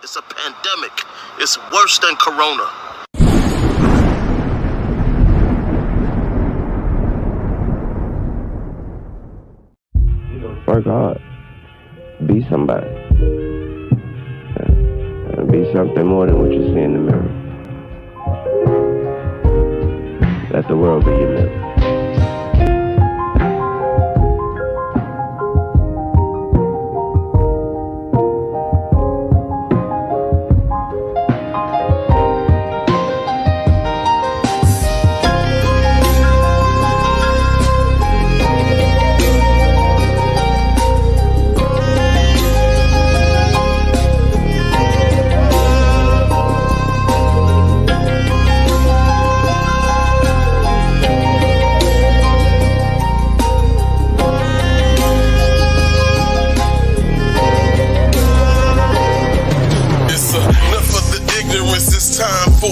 It's a pandemic. It's worse than Corona. Work hard. Be somebody. And be something more than what you see in the mirror. Let the world be your mirror.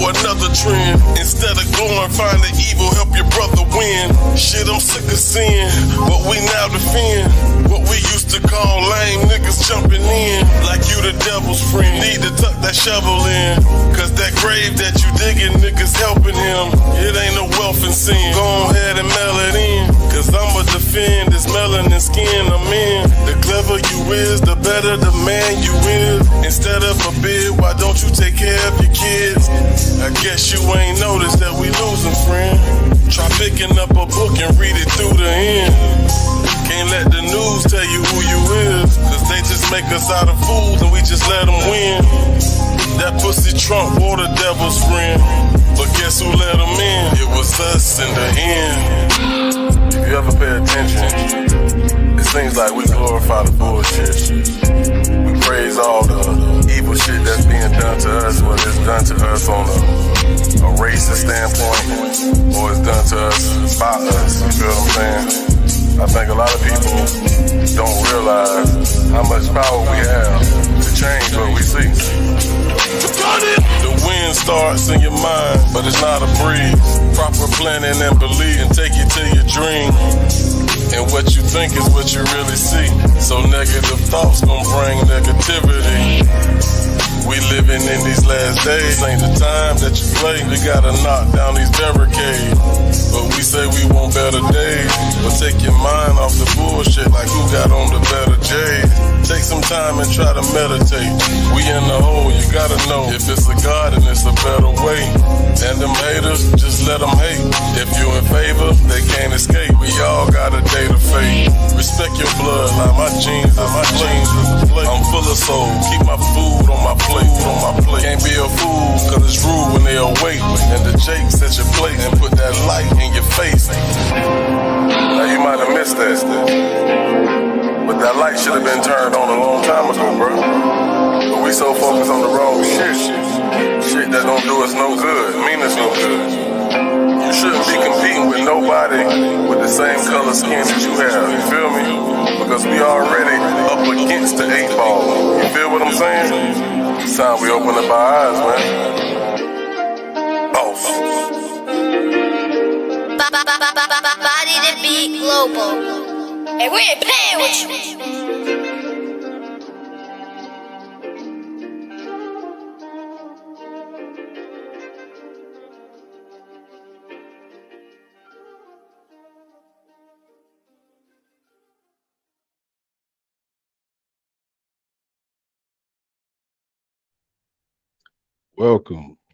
Another trend. Instead of glorifying the evil, help your brother win. Shit, I'm sick of seeing what we now defend. What we used to call lame niggas jumping in. Like you the devil's friend. Need to tuck that shovel in. Cause that grave that you digging, niggas helping him. It ain't no wealth in sin. Go ahead and mail it in. Cause I'ma defend this melanin skin I'm in. The clever you is, the better the man you is. Instead of a bid, why don't you take care of your kids? I guess you ain't noticed that we losing, friend. Try picking up a book and read it through the end. Can't let the news tell you who you is. Cause they just make us out of fools and we just let them win. That pussy Trump war the devil's friend. But guess who let him in? It was us in the end. If you ever pay attention, it seems like we glorify the bullshit. We praise all the evil shit that's being done to us, whether it's done to us on a racist standpoint or it's done to us by us. You feel what I'm saying? I think a lot of people don't realize how much power we have to change what we see. The wind starts in your mind, but it's not a breeze. Proper planning and belief and take you to your dream. And what you think is what you really see. So negative thoughts gon' bring negativity. We living in these last days, ain't the time that you play. We gotta knock down these barricades. But we say we want better days. But take your mind off the bullshit like who got on the better J's. Take some time and try to meditate. We in the hole, you gotta know. If it's a God and it's a better way. And them haters, just let them hate. If you in favor, they can't escape. We all got a day to fade. Respect your bloodline, my genes is a plate. I'm full of soul, keep my food on my plate. Can't be a fool, cause it's rude when they awake. And the Jakes at your plate and put that light in your face. Now you might have missed that. But that light should have been turned on a long time ago, bro. But we so focused on the wrong shit. Shit that don't do us no good, mean us no good. You shouldn't be competing with nobody with the same color skin that you have, you feel me? Because we already up against the 8 ball. You feel what I'm saying? It's time we open up our eyes, man. Boss. Body to be global. Hey, we ain't playing with you.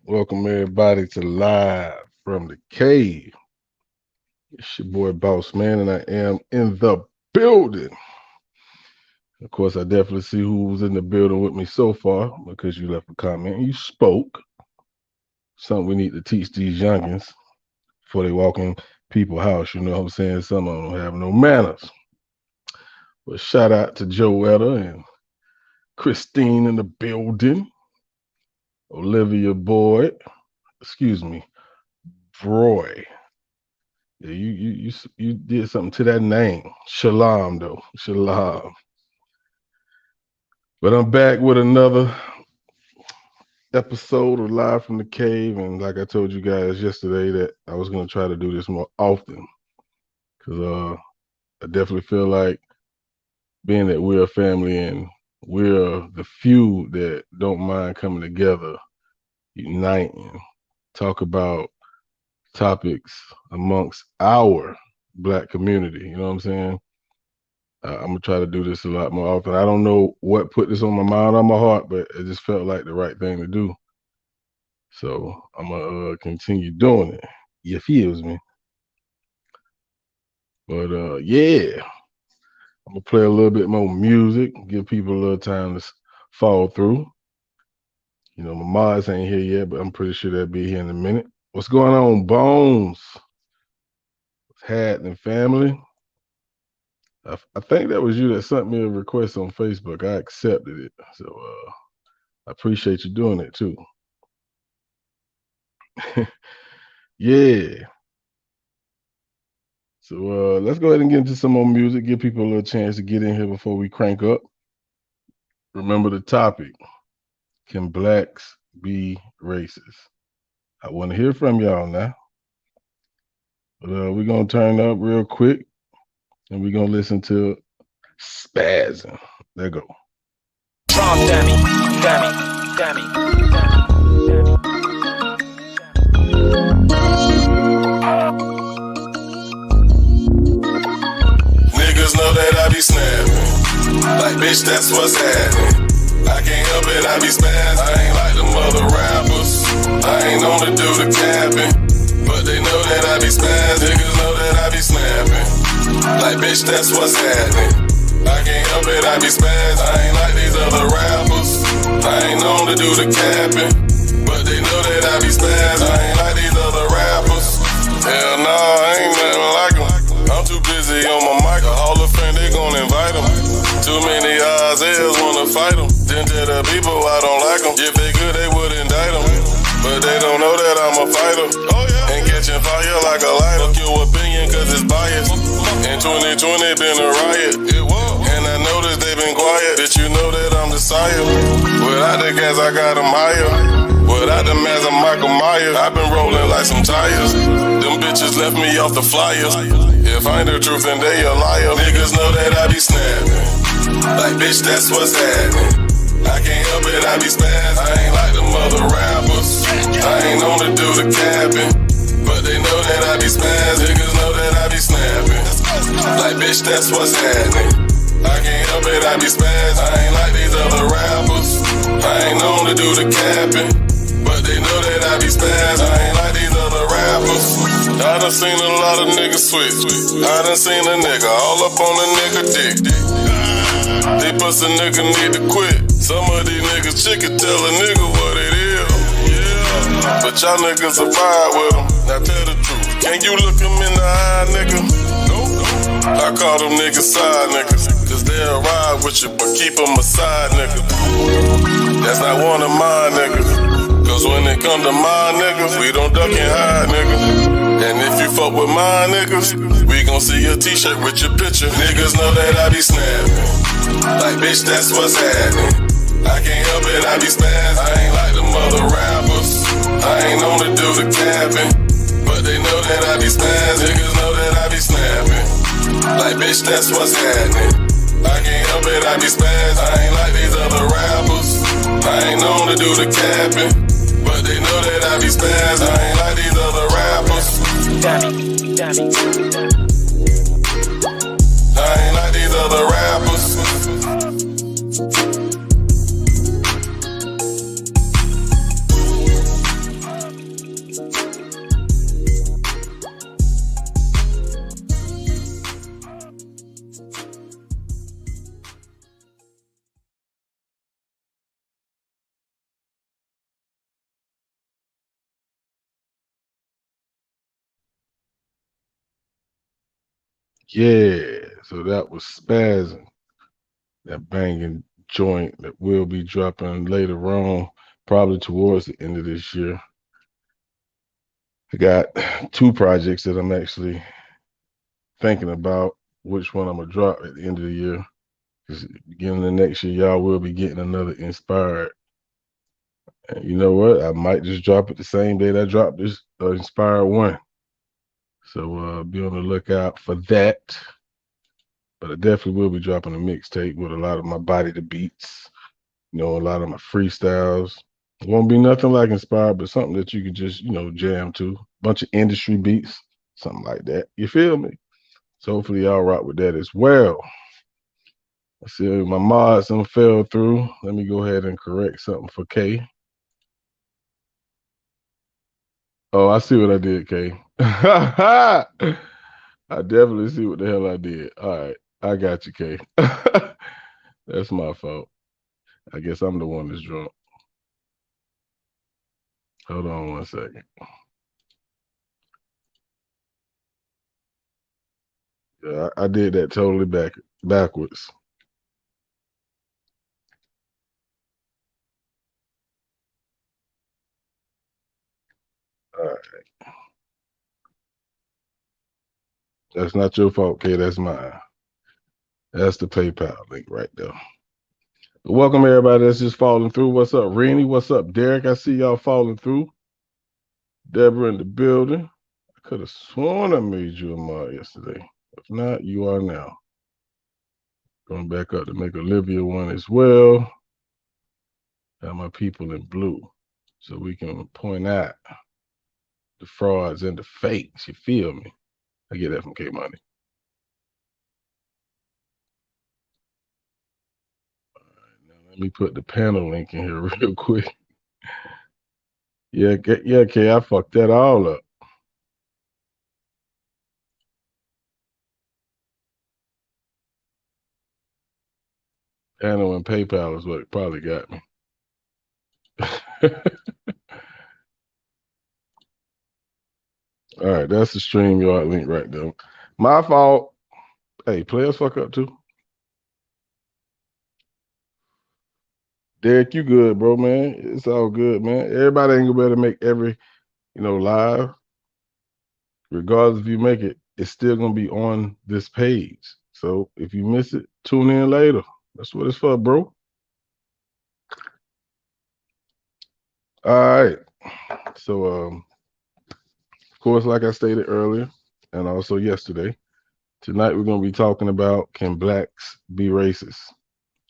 Welcome everybody to Live from the Cave. It's your boy Boss Man, and I am in the building. Of course, I definitely see who's in the building with me so far because you left a comment and you spoke. Something we need to teach these youngins before they walk in people's house. You know what I'm saying? Some of them don't have no manners. But shout out to Joetta and Christine in the building. Olivia Boyd, Broy. Yeah, you did something to that name. Shalom though, Shalom. But I'm back with another episode of Live from the Cave, and like I told you guys yesterday that I was gonna try to do this more often, because I definitely feel like being that we're a family and we're the few that don't mind coming together, uniting, talk about topics amongst our Black community. You know what I'm saying? I'm gonna try to do this a lot more often. I don't know what put this on my mind, on my heart, but it just felt like the right thing to do. So I'm gonna continue doing it. You feels me? But yeah, I'm gonna play a little bit more music, give people a little time to fall through. You know, my mods ain't here yet, but I'm pretty sure they'll be here in a minute. What's going on, Bones? What's happening, family? I think that was you that sent me a request on Facebook. I accepted it. So I appreciate you doing it too. Yeah. So let's go ahead and get into some more music, give people a little chance to get in here before we crank up. Remember the topic. Can blacks be racist? I want to hear from y'all now. But we're going to turn up real quick and we're going to listen to Spazzing. There go. Dammy. Niggas know that I be snapping. Like, bitch, that's what's happening. I can't help it, I be spazzing. I ain't like them other rappers. I ain't on to do the capping. But they know that I be spazzing. Niggas know that I be snapping. Like, bitch, that's what's happening. I can't help it, I be spazzing. I ain't like these other rappers. I ain't on to do the capping. But they know that I be spazzing. I ain't like these other rappers. Hell no, I ain't nothing like them. I'm too busy on my mic. A Hall of Fame, they gon' invite them. Too many Isaiahs wanna fight them. Then tell the people I don't like them. If they good, they would indict them. But they don't know that I'm a fighter. And catching fire like a lighter. Fuck your opinion cause it's biased. In 2020 been a riot. And I noticed they been quiet. Bitch, you know that I'm the sire. Without the gas, I got them higher. Without the mask, I'm Michael Myers. I've been rolling like some tires. Them bitches left me off the flyers. If I ain't the truth, then they a liar. Niggas know that I be snapping. Like, bitch, that's what's happening. I can't help it, I be spazzing. I ain't like them other rappers. I ain't on to do the capping. But they know that I be spazzing. Niggas know that I be snapping. Like, bitch, that's what's happening. I can't help it, I be spazzing. I ain't like these other rappers. I ain't on to do the capping. But they know that I be spazzing. I ain't like these other rappers. I done seen a lot of niggas switch. I done seen a nigga all up on a nigga dick. They pussy nigga need to quit. Some of these niggas chicken tell a nigga what it is. Yeah. But y'all niggas will ride with them. Now tell the truth. Can you look them in the eye, nigga? Nope. I call them niggas side niggas. Cause they'll ride with you, but keep them a side nigga. That's not one of my niggas. Cause when it come to my niggas, we don't duck and hide, nigga. And if you fuck with my niggas, we gon' see your t-shirt with your picture. Niggas know that I be snapping. Like, bitch, that's what's happening. I can't help it, I be spazzing. I ain't like them other rappers. I ain't on to do the capping. But they know that I be spazzing. Niggas know that I be snapping. Like, bitch, that's what's happening. I can't help it, I be spazzing. I ain't like these other rappers. I ain't on to do the capping. But they know that I be spazzing. I ain't like these other rappers. Dammy. I ain't like these other rappers. Yeah, so that was Spazzing, that banging joint that will be dropping later on, probably towards the end of this year. I got 2 projects that I'm actually thinking about which one I'm gonna drop at the end of the year. Because beginning of next year, y'all will be getting another Inspired. And you know what? I might just drop it the same day that I dropped this Inspired 1. So be on the lookout for that. But I definitely will be dropping a mixtape with a lot of my body to beats, a lot of my freestyles. It won't be nothing like inspired, but something that you can just, jam to. Bunch of industry beats, something like that. You feel me? So hopefully y'all rock with that as well. I see my mods done fell through. Let me go ahead and correct something for K. Oh, I see what I did, K. I definitely see what the hell I did. All right. I got you, K. That's my fault. I guess I'm the one that's drunk. Hold on one second. Yeah, I did that totally backwards. All right. That's not your fault, K. That's mine. That's the PayPal link right there. Welcome everybody that's just falling through. What's up, Rennie? What's up, Derek? I see y'all falling through. Deborah in the building. I could have sworn I made you a mod yesterday. If not, you are now. Going back up to make Olivia one as well. Got my people in blue. So we can point out the frauds and the fakes. You feel me? I get that from K Money. All right, now let me put the panel link in here real quick. Yeah, K, I fucked that all up. Panel and PayPal is what probably got me. All right, that's the StreamYard link right there. My fault. Hey, players fuck up too. Derek, you good, bro, man. It's all good, man. Everybody ain't gonna be able to make every, live. Regardless if you make it, it's still gonna be on this page. So if you miss it, tune in later. That's what it's for, bro. All right. So of course, like I stated earlier, and also yesterday, tonight we're gonna be talking about, can blacks be racist?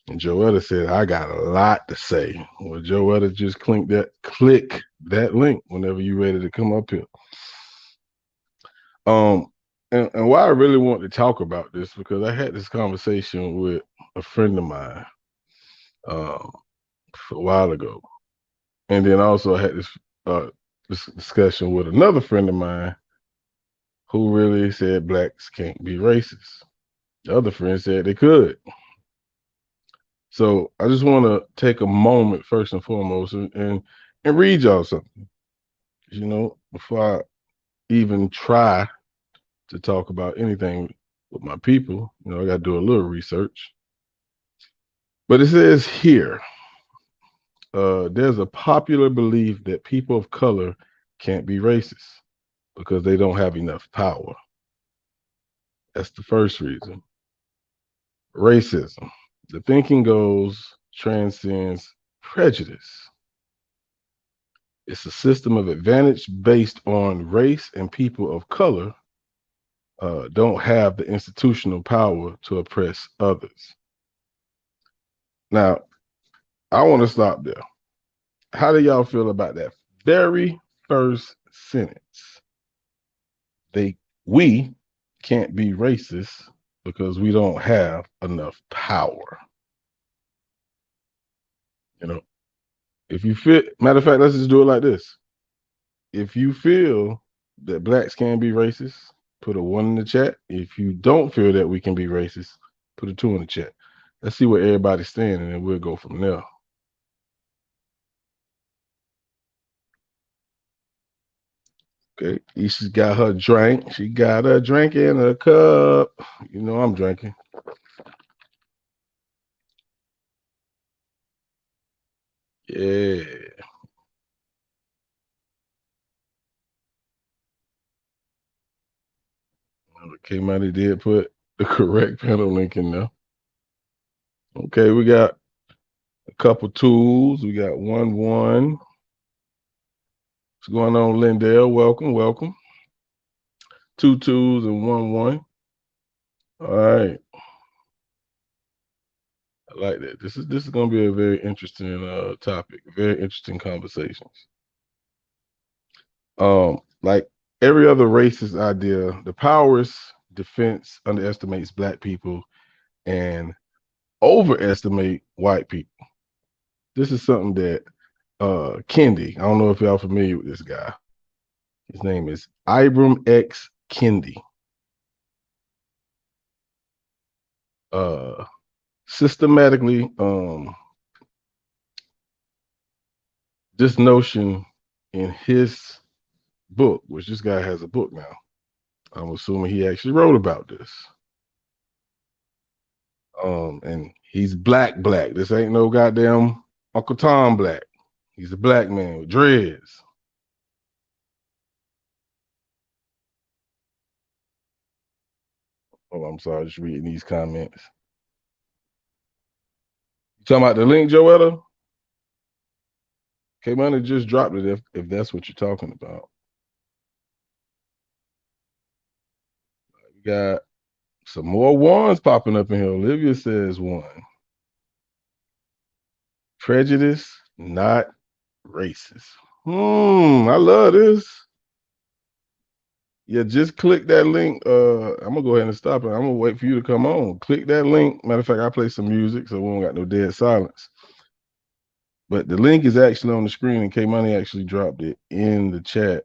And Joetta said, I got a lot to say. Well, Joetta, just click that link whenever you're ready to come up here. And why I really want to talk about this, because I had this conversation with a friend of mine a while ago. And then also I had this discussion with another friend of mine who really said blacks can't be racist. The other friend said they could. So I just want to take a moment first and foremost and read y'all something, before I even try to talk about anything with my people. I got to do a little research. But it says here, there's a popular belief that people of color can't be racist because they don't have enough power. That's the first reason. Racism. The thinking goes transcends prejudice. It's a system of advantage based on race, and people of color don't have the institutional power to oppress others. Now, I want to stop there. How do y'all feel about that very first sentence? We can't be racist because we don't have enough power. If you feel, matter of fact, let's just do it like this. If you feel that blacks can be racist, put a 1 in the chat. If you don't feel that we can be racist, put a 2 in the chat. Let's see where everybody's standing, and then we'll go from there. Okay, Isha's got her drink. She got a drink in a cup. I'm drinking. Yeah. K Money did put the correct panel link in there. Okay, we got a couple tools. We got 1-1. What's going on, Lindell? Welcome. 2 2s and 1-1. All right. I like that. This is gonna be a very interesting topic, very interesting conversations. Like every other racist idea, the powers defense underestimates black people and overestimate white people. This is something that Kendi, I don't know if y'all familiar with this guy. His name is Ibram X. Kendi. Systematically, this notion in his book, which this guy has a book now, I'm assuming he actually wrote about this. And he's black. This ain't no goddamn Uncle Tom black. He's a black man with dreads. Oh, I'm sorry, just reading these comments. You talking about the link, Joetta? K-Money just dropped it if that's what you're talking about. We got some more ones popping up in here. Olivia says one. Prejudice, not racist. I love this. Yeah, just click that link. I'm gonna go ahead and stop it. I'm gonna wait for you to come on. Click that link. Matter of fact, I play some music so we don't got no dead silence. But the link is actually on the screen, and K-Money actually dropped it in the chat.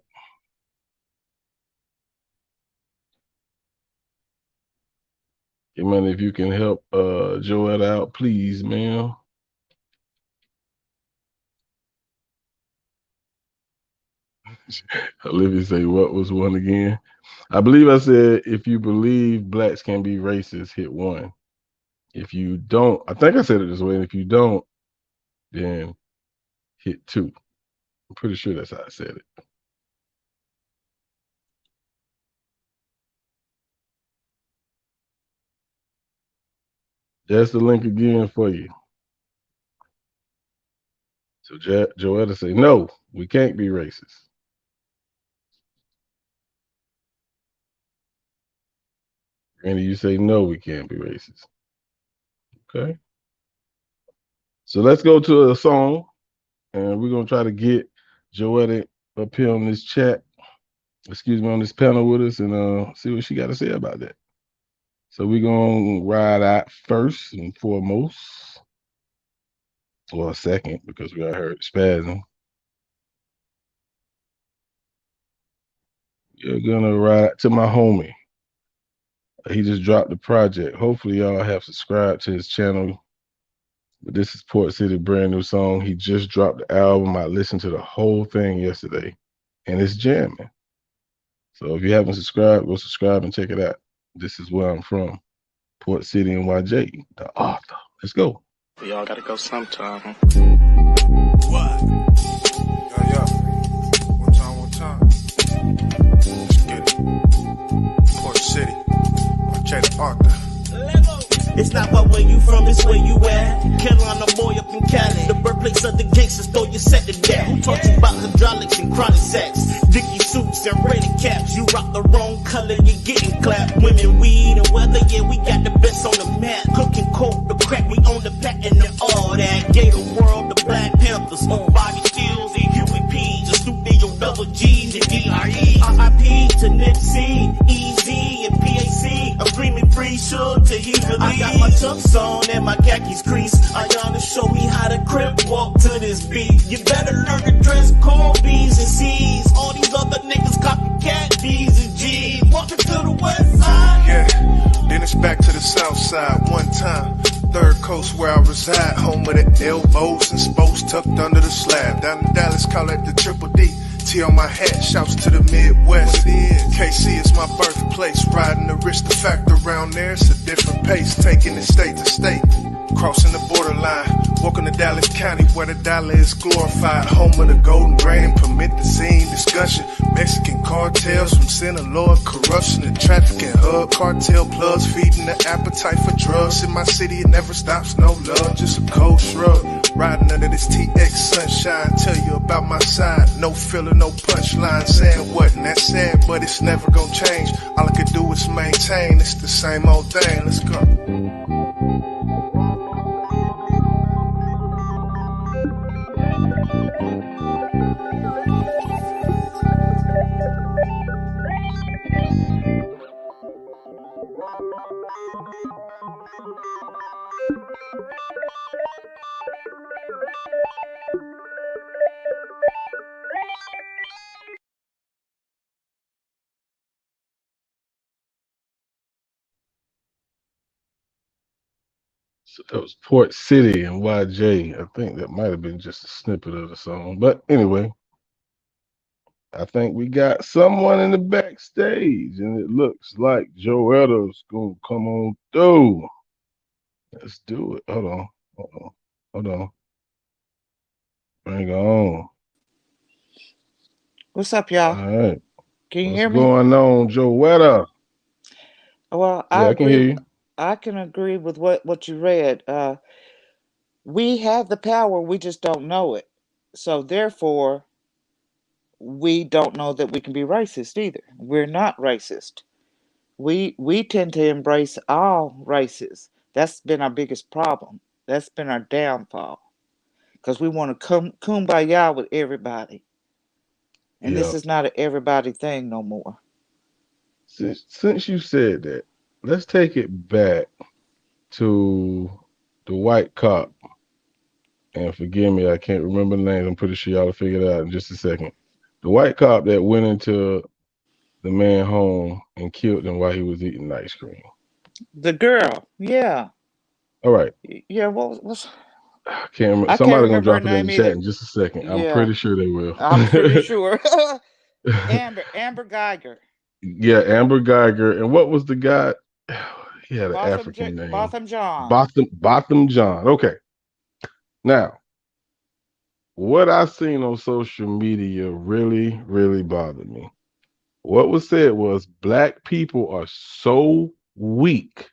K-Money, if you can help Joetta out, please, man. Olivia say, what was one again? I believe I said, if you believe blacks can be racist, hit 1. If you don't, I think I said it this way. If you don't, then hit 2. I'm pretty sure that's how I said it. That's the link again for you. So Joetta say, no, we can't be racist. Randy, you say, no, we can't be racist. Okay. So let's go to a song, and we're going to try to get Joetta up here on this chat, on this panel with us, and see what she got to say about that. So we're going to ride out first and foremost, or a second, because we heard spazzing. You're going to ride to my homie. He just dropped the project. Hopefully y'all have subscribed to his channel. But this is Port City, brand new song. He just dropped the album. I listened to the whole thing yesterday, and it's jamming. So if you haven't subscribed, go subscribe and check it out. This is where I'm from, Port City, NYJ, the author. Let's go. We all gotta go sometime. What? Yo. One time. Let's get it. Port City. Jada Arthur. It's not about where you from, it's where you at. Carolina boy up in Cali, the birthplace of the gangsters, throw your set to death. Who taught you about hydraulics and chronic sacks? Dickie suits and rated caps. You rock the wrong color, you're getting clapped. Women, weed, and weather, yeah, we got the best on the map. Cooking coke, the crack, we own the patent and all that. Gator World, the Black Panthers, Bobby Steels and Huey P. The Studio Double G's and DRE. RIP to Nipsey, Easy and PAC. I'm screaming free, sure to hear I got my chucks on and my khakis creased. Ayana show me how to crip walk to this beat. You better learn to dress code B's and C's. All these other niggas copycat D's and G's. Walking to the west side. Yeah, then it's back to the south side one time. Third Coast where I reside, home of the elbows and spokes tucked under the slab. Down in Dallas, call it the Triple D. T on my hat, shouts to the Midwest. KC is my birthplace, riding the Aristocrat around there. It's a different pace, taking it state to state, crossing the borderline, walking to Dallas County where the dollar is glorified. Home of the golden grain and promethazine discussion. Mexican cartels from Sinaloa, corruption and trafficking hub. Cartel plugs feeding the appetite for drugs. In my city it never stops, no love, just a cold shrug. Riding under this TX sunshine, tell you about my side. No filler, no punchline, saying what, and that's sad, but it's never gonna change. All I could do is maintain, it's the same old thing, let's go. So that was Port City and YJ. I think that might have been just a snippet of the song. But anyway, I think we got someone in the backstage, and it looks like Joetta's gonna come on through. Let's do it. Hold on. Hold on. Bring it on. What's up, y'all? All right. Can you What's hear me? going on, Joetta? Well, Yeah, I can hear you. I can agree with what you read. We have the power, we just don't know it. So therefore, we don't know that we can be racist either. We're not racist. We tend to embrace all races. That's been our biggest problem. That's been our downfall. Because we want to kumbaya with everybody. And Yeah. this is not an everybody thing no more. Since you said that, let's take it back to the white cop. And forgive me, I can't remember the names. I'm pretty sure y'all will figure it out in just a second. The white cop that went into the man home and killed him while he was eating ice cream. The girl, yeah. All right. Yeah, what's I can't remember. I can't Somebody gonna remember her drop it in name the chat either. in just a second. I'm Yeah. pretty sure they will. I'm pretty sure. Amber Geiger. Yeah, Amber Geiger. And what was the guy? He had an African name. Botham John. Botham John. Okay. Now, what I seen on social media really, really bothered me. What was said was black people are so weak.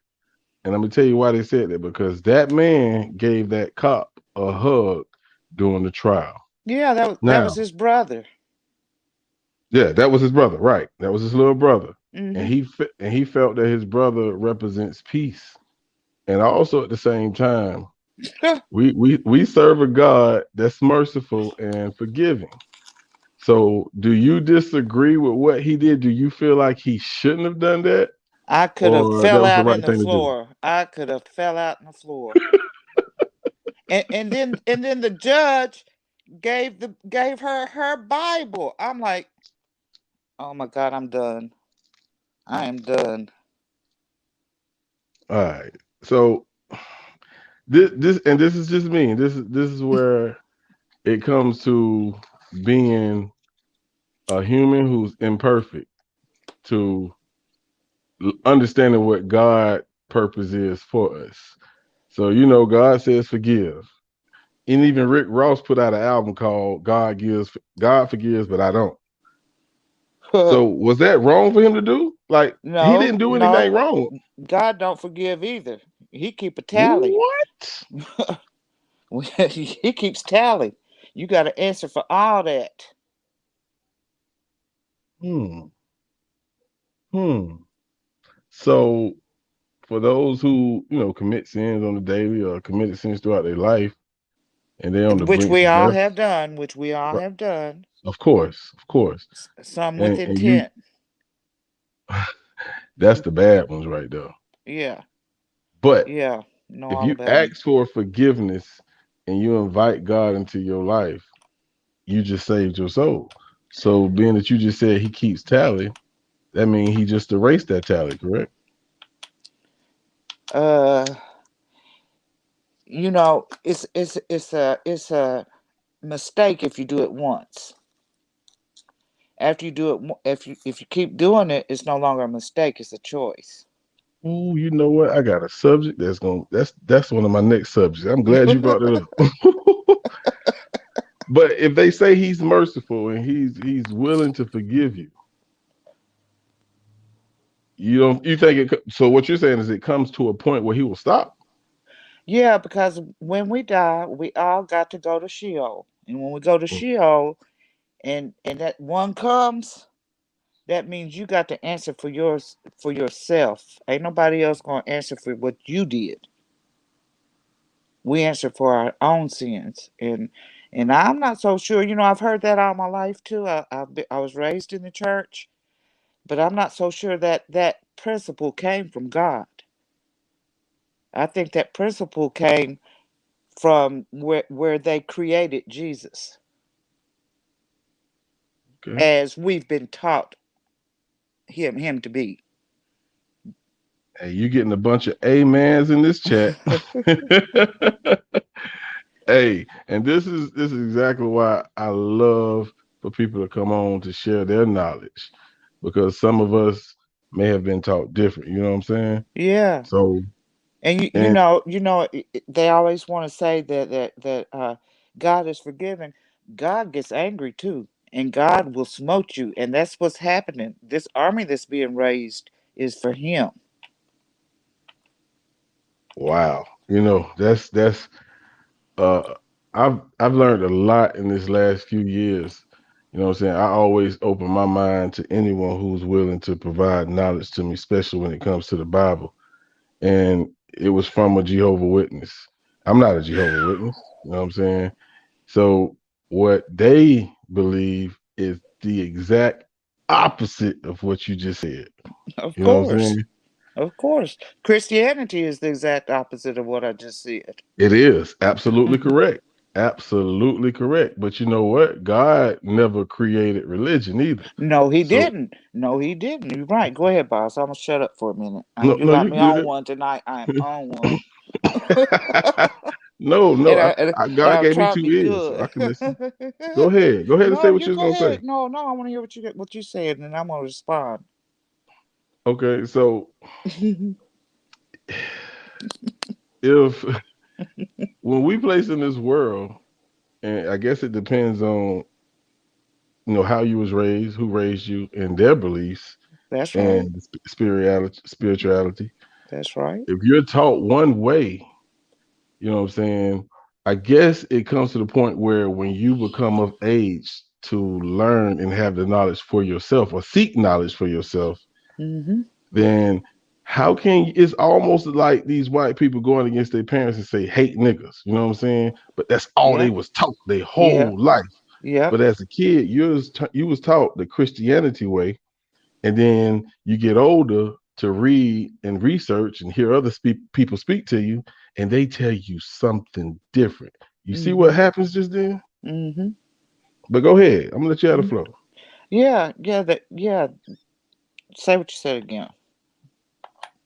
And let me tell you why they said that, because that man gave that cop a hug during the trial. Yeah, that was his brother. Yeah, that was his brother, right? That was his little brother. Mm-hmm. And he felt that his brother represents peace. And also at the same time, we serve a God that's merciful and forgiving. So do you disagree with what he did? Do you feel like he shouldn't have done that? I could have Or fell that was the out right in the thing to do? floor. I could have fell out in the floor. and then the judge gave her Bible. I'm like, oh my God, I'm done. I am done. All right. So this is just me. This is where it comes to being a human who's imperfect, to understanding what God purpose is for us. So God says forgive. And even Rick Ross put out an album called God Forgives, but I Don't. So was that wrong for him to do? Like, no, he didn't do anything wrong. God don't forgive either. He keep a tally. What? He keeps tally. You got to answer for all that. So for those who commit sins on the daily or committed sins throughout their life, and they're on the which brink we of all death, have done. Which we all have done. Of course. Some with And intent. That's the bad ones right there. Yeah. But yeah, if you ask for forgiveness and you invite God into your life, you just saved your soul. So being that you just said he keeps tally, that means he just erased that tally, correct? It's a mistake if you do it once. After you do it, if you keep doing it, it's no longer a mistake, it's a choice. Oh, you know what? I got a subject that's one of my next subjects. I'm glad you brought that up. But if they say he's merciful and he's willing to forgive you, you think it? So what you're saying is it comes to a point where he will stop? Yeah, because when we die, we all got to go to Sheol, and when we go to Sheol, and that one comes, that means you got to answer for yourself. Ain't nobody else gonna answer for what you did. We answer for our own sins, and I'm not so sure. I've heard that all my life too. I was raised in the church, but I'm not so sure that principle came from God. I think that principle came from where they created Jesus, Okay. as we've been taught him to be. Hey, you getting a bunch of amens in this chat. Hey, and this is exactly why I love for people to come on to share their knowledge, because some of us may have been taught different. You know what I'm saying? Yeah. So, And and they always want to say that God is forgiving. God gets angry too, and God will smote you, and that's what's happening. This army that's being raised is for Him. wow, that's uh I've learned a lot in this last few years. You know what I'm saying? I always open my mind to anyone who's willing to provide knowledge to me, especially when it comes to the Bible. And it was from a Jehovah Witness. I'm not a Jehovah Witness, you know what I'm saying? So what they believe is the exact opposite of what you just said. Of You know what I'm course, saying? of course. Christianity is the exact opposite of what I just said. It is absolutely correct. Absolutely correct. But you know what? God never created religion either. No, He So didn't. No, He didn't. You're right. Go ahead, boss. I'm gonna shut up for a minute. no, You no, got you me on good. one tonight. I'm on one. No, no, and, I, and, and God I'm gave me trying to two be ears, so I good. can listen. Go ahead. Go ahead and say No, what you you're go gonna say. ahead. No, no, I want to hear what you said, and I'm gonna respond. Okay, so if when we place in this world, and I guess it depends on how you was raised, who raised you, and their beliefs That's right. and spirituality. That's right. If you're taught one way, you know what I'm saying? I guess it comes to the point where when you become of age to learn and have the knowledge for yourself or seek knowledge for yourself, Mm-hmm. then how can it's almost like these white people going against their parents and say hate niggas, you know what I'm saying? But that's all they Yep. was taught their Yep. whole life. Yep. But as a kid, you was taught the Christianity way, and then you get older to read and research and hear other people speak to you, and they tell you something different. You see what Mm-hmm. happens just then? Mm-hmm. But go ahead. I'm gonna let you have the flow. Yeah. Yeah. Yeah. Say what you said again.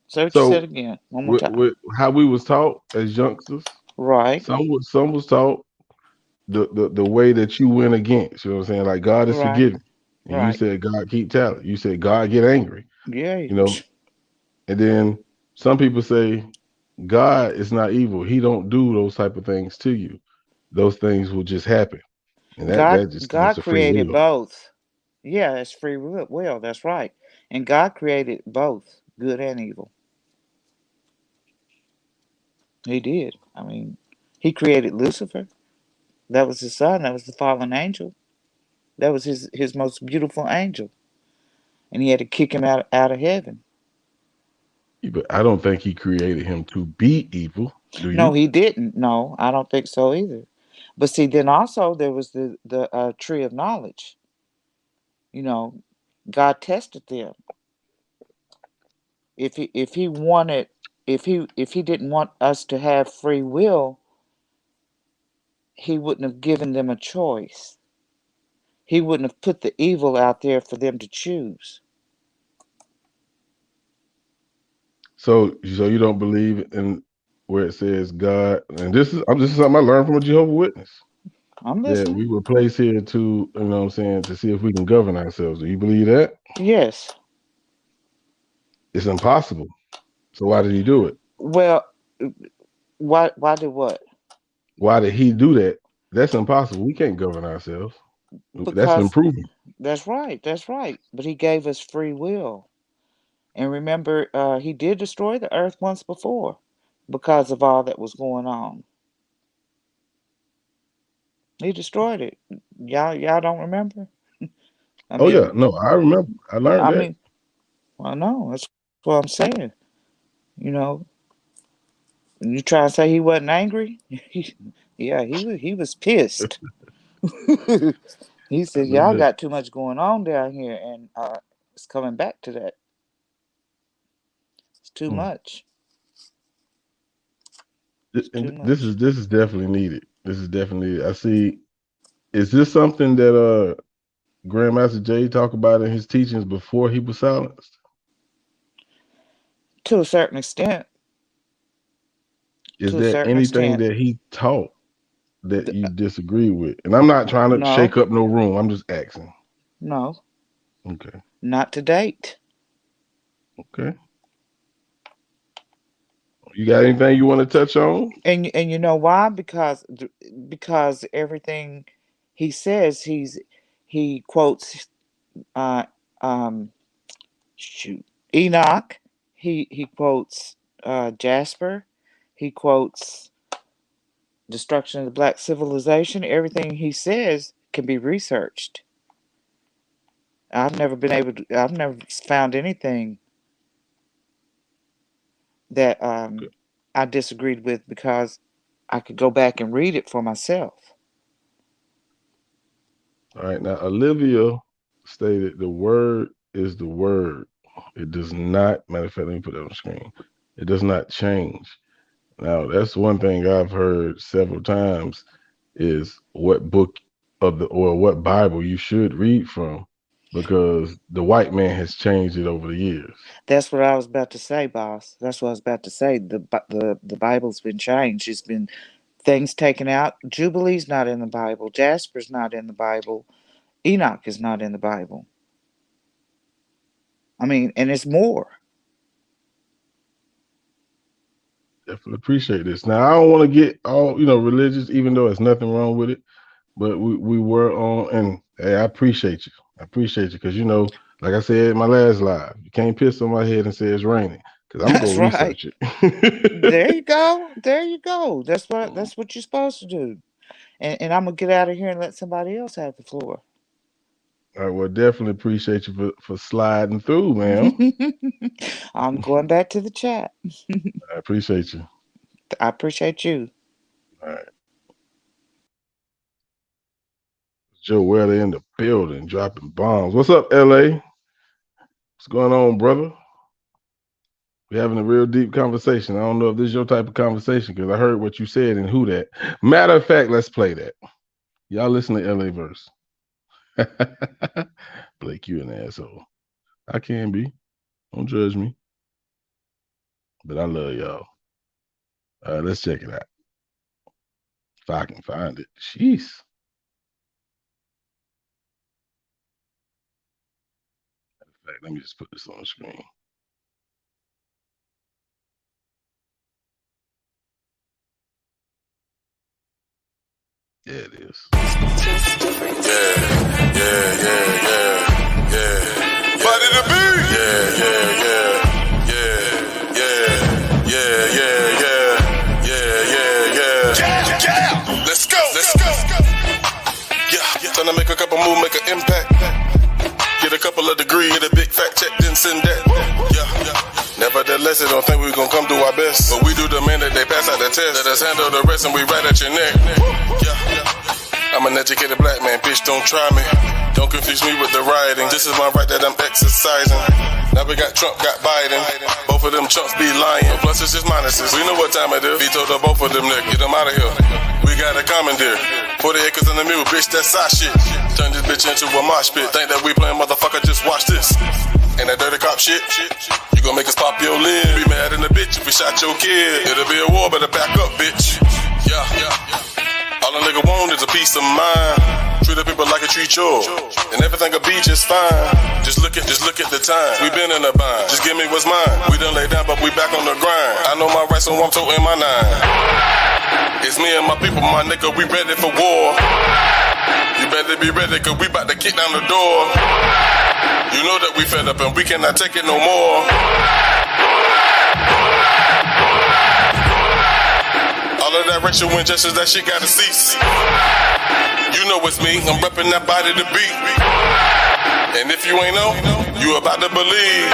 Say what you said So again. One more time. with how we was taught as youngsters, Right. some was taught the way that you went against. You know what I'm saying? Like God is Right. forgiving. And you Right. said God keep tally. You said God get angry. Yeah. You know, and then some people say God is not evil. He don't do those type of things to you. Those things will just happen. And that just stands God to free created will. both. Yeah, that's free will. That's right. And God created both, good and evil. He did. I mean, He created Lucifer. That was His son. That was the fallen angel. That was his most beautiful angel, and He had to kick him out of heaven. But I don't think he created him to be evil. Do No, you? He didn't. No, I don't think so either. But see, then also there was the tree of knowledge. You know, God tested them. If He wanted, if he didn't want us to have free will, He wouldn't have given them a choice. He wouldn't have put the evil out there for them to choose. So you don't believe in where it says God, and this is something I learned from a Jehovah Witness, I'm that listening. we were placed here to, you know what I'm saying, to see if we can govern ourselves. Do you believe that? Yes. It's impossible. So why did he do it? Well, why did what? Why did he do that? That's impossible. We can't govern ourselves. That's been Because proven. that's right. That's right. But He gave us free will. And remember, He did destroy the earth once before because of all that was going on. He destroyed it. Y'all don't remember? I Oh yeah, mean, no, I remember. I learned I that. mean, well, no, that's what I'm saying. You know, you trying to say He wasn't angry? Yeah, he was pissed. He I said, know "Y'all that. got too much going on down here, and it's coming back to that. It's too Hmm. much." This is definitely needed. This is definitely. I see. Is this something that Grandmaster Jay talked about in his teachings before he was silenced? To a certain extent. Is there anything that he taught that you disagree with? And I'm not trying to shake up no room. I'm just asking. No. Okay. Not to date. Okay. You got anything you want to touch on? And you know why? Because everything he says, he quotes Enoch, he quotes Jasper, he quotes Destruction of the Black Civilization. Everything he says can be researched. I've never found anything that I disagreed with because I could go back and read it for myself. All right. Now, Olivia stated the word is the word. It does not, matter of fact, let me put that on the screen. It does not change. Now, that's one thing I've heard several times is what book or what Bible you should read from, because the white man has changed it over the years. That's what I was about to say, boss. That's what I was about to say. The Bible's been changed. It's been things taken out. Jubilee's not in the Bible. Jasper's not in the Bible. Enoch is not in the Bible. I mean, and it's more. Definitely appreciate this. Now, I don't want to get all religious, even though there's nothing wrong with it. But we were on, and hey, I appreciate you. I appreciate you because like I said in my last live, you can't piss on my head and say it's raining because I'm going to research it. There you go. There you go. That's what you're supposed to do. And I'm gonna get out of here and let somebody else have the floor. All right, well, definitely appreciate you for sliding through, man. I'm going back to the chat. I appreciate you. I appreciate you. All right. Joe Weller in the building, dropping bombs. What's up, LA? What's going on, brother? We're having a real deep conversation. I don't know if this is your type of conversation because I heard what you said and who that. Matter of fact, let's play that. Y'all listen to LA Verse. Blake, you an asshole. I can be. Don't judge me. But I love y'all. All right, let's check it out. If I can find it. Jeez. In fact, let me just put this on the screen. Yeah, it is. Yeah. Body to be. Yeah. Let's go. Yeah. Trying to make a couple moves, make an impact. Get a couple of degrees, get a big fat check, then send that. Yeah. Nevertheless, I don't think we gon' come do our best. But we do demand that they pass out the test. Let us handle the rest and we right at your neck. Yeah. I'm an educated black man, bitch, don't try me. Don't confuse me with the rioting. This is my right that I'm exercising. Now we got Trump, got Biden. Both of them chumps be lying. Plus it's just minuses. We know what time it is. Veto to both of them, nigga. Get them out of here. We got a commandeer. 40 acres in the mule, bitch, that's our shit. Turn this bitch into a mosh pit. Think that we playing, motherfucker, just watch this. Ain't that dirty cop shit? You gon' make us pop your lid. Be mad in the bitch if we shot your kid. It'll be a war, better back up, bitch. Yeah. All a nigga want is a peace of mind. Treat the people like a treat yours, and everything'll be just fine. Just look at the time. We been in a bind. Just give me what's mine. We done lay down, but we back on the grind. I know my rights, so I'm toting my nine. It's me and my people, my nigga. We ready for war. You better be ready, cause we about to kick down the door. You know that we fed up and we cannot take it no more. All of that racial injustice, that shit gotta cease. You know it's me, I'm repping that body to beat. And if you ain't know, you about to believe.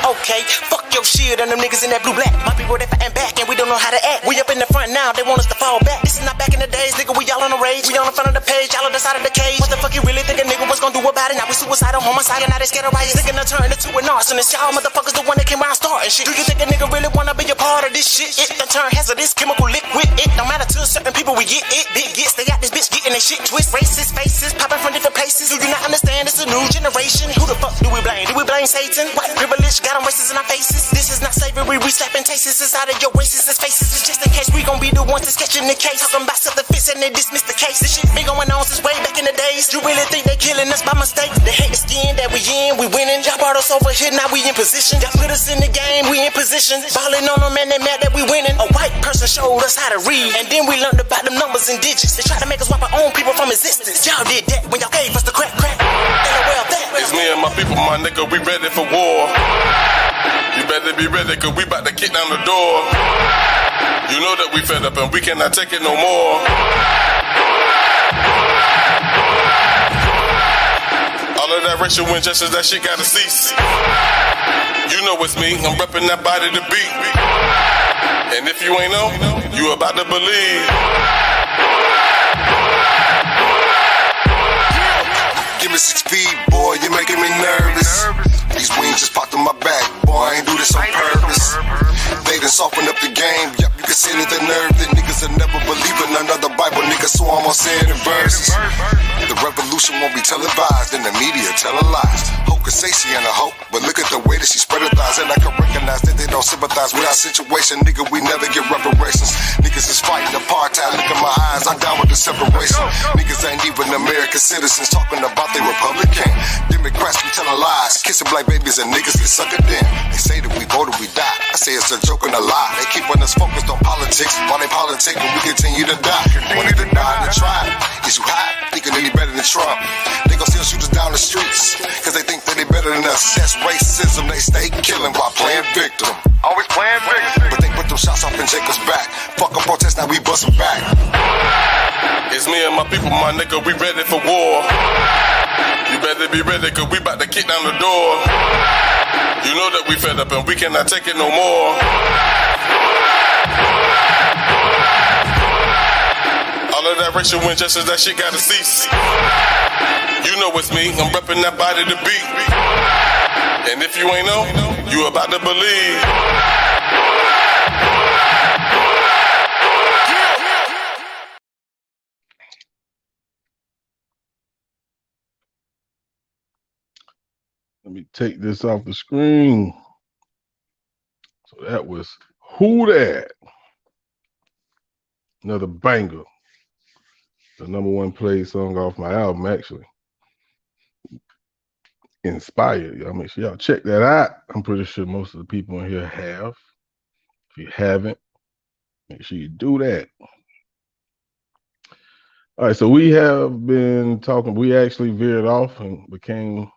Okay, fuck your shit real than them niggas in that blue black. My people, they fighting back and we don't know how to act. We up in the front now, they want us to fall back. This is not back in the days, nigga, we all on the rage. We on the front of the page, y'all on the side of the cage. What the fuck you really think a nigga was gonna do about it? Now we suicidal, homicide, and now they scared of riots. Thinking to turn into an arsonist. Y'all motherfuckers the one that came around starting shit. Do you think a nigga really wanna be a part of this shit? It done turn hazardous chemical liquid. It don't matter to certain people, we get it. Big gets, they got this bitch getting their shit twist. Racist faces, popping from different places. Do you not understand? It's a new generation. Who the fuck do we blame? Do we blame Satan? White privilege got them racist in our faces. This is not slavery, we slapping tastes inside of your racist faces. It's just in case we gon' be the ones that's sketching the case. Talking about something fits and they dismiss the case. This shit been going on since way back in the days. You really think they killing us by mistake? They hate the skin that we in, we winning. Y'all brought us over here, now we in position. Y'all put us in the game, we in position. Balling on them and they mad that we winning. A white person showed us how to read, and then we learned about them numbers and digits. They try to make us wipe our own people from existence. Y'all did that when y'all gave us the crack. LOL that. It's me and my people, my nigga, we ready for war. You better be ready, cause we about to kick down the door. You know that we fed up and we cannot take it no more. All of that racial injustice, that shit gotta cease. You know it's me, I'm repping that body to beat. And if you ain't know, you about to believe. Give me 6 feet, boy, you're making me nervous. These wings just popped in my back, boy, I ain't do this on purpose. They done softened up the game, yep, you can see it, the nerve. The niggas will never believe in another Bible, nigga, so I'm gonna say it in verses. The revolution won't be televised, and the media telling lies. Hope could say she ain't a hope, but look at the way that she spread her thighs. And I can recognize that they don't sympathize with our situation, nigga, we never get reparations. Niggas is fighting apartheid, look at my eyes, I'm down with the separation. Niggas ain't even American citizens, talking about they Republican. Democrats be telling lies, kissing black babies and niggas get sucked in. They say that we voted, we die. I say it's a joke and a lie. They keeping us focused on politics, while they politicking, we continue to die. Wanted to die in the tribe. Is you high? Thinking any better than Trump? They gon' still shoot us down the streets, cause they think that they better than us. That's racism, they stay killing while playing victim. Always playing victim. But they put them shots off in Jacob's back. Fuck a protest, now we bustin' back. It's me and my people, my nigga, we ready for war. You better be ready, cause we about to kick down the door. You know that we fed up and we cannot take it no more. All of that racial injustice, that shit gotta cease. You know it's me, I'm repping that body to beat. And if you ain't know, you about to believe. Let me take this off the screen. So that was Who Dat? Another banger. The #1 played song off my album, actually. Inspired. Y'all make sure y'all check that out. I'm pretty sure most of the people in here have. If you haven't, make sure you do that. All right, so we have been talking. We actually veered off and became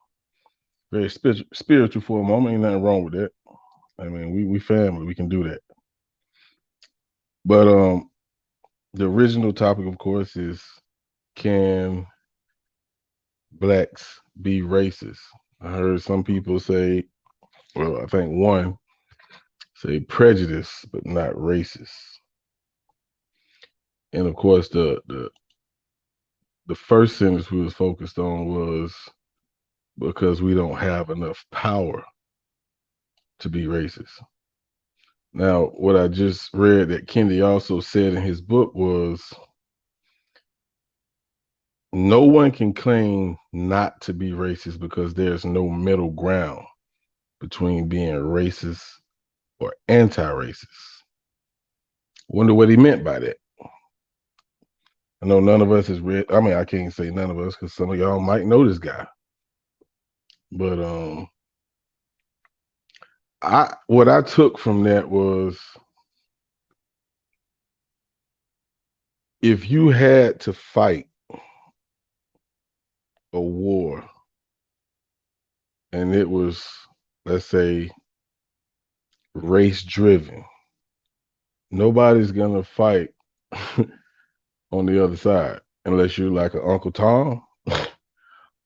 very spiritual for a moment. Ain't nothing wrong with that. I mean, we family. We can do that. But the original topic, of course, is can blacks be racist? I heard some people say, well, I think one say prejudice, but not racist. And of course, the first sentence we was focused on was because we don't have enough power to be racist. Now, what I just read that Kendi also said in his book was, no one can claim not to be racist because there's no middle ground between being racist or anti-racist. Wonder what he meant by that. I know none of us has read, I mean, I can't say none of us because some of y'all might know this guy. But what I took from that was, if you had to fight a war and it was, let's say, race driven, nobody's gonna fight on the other side unless you're like an Uncle Tom.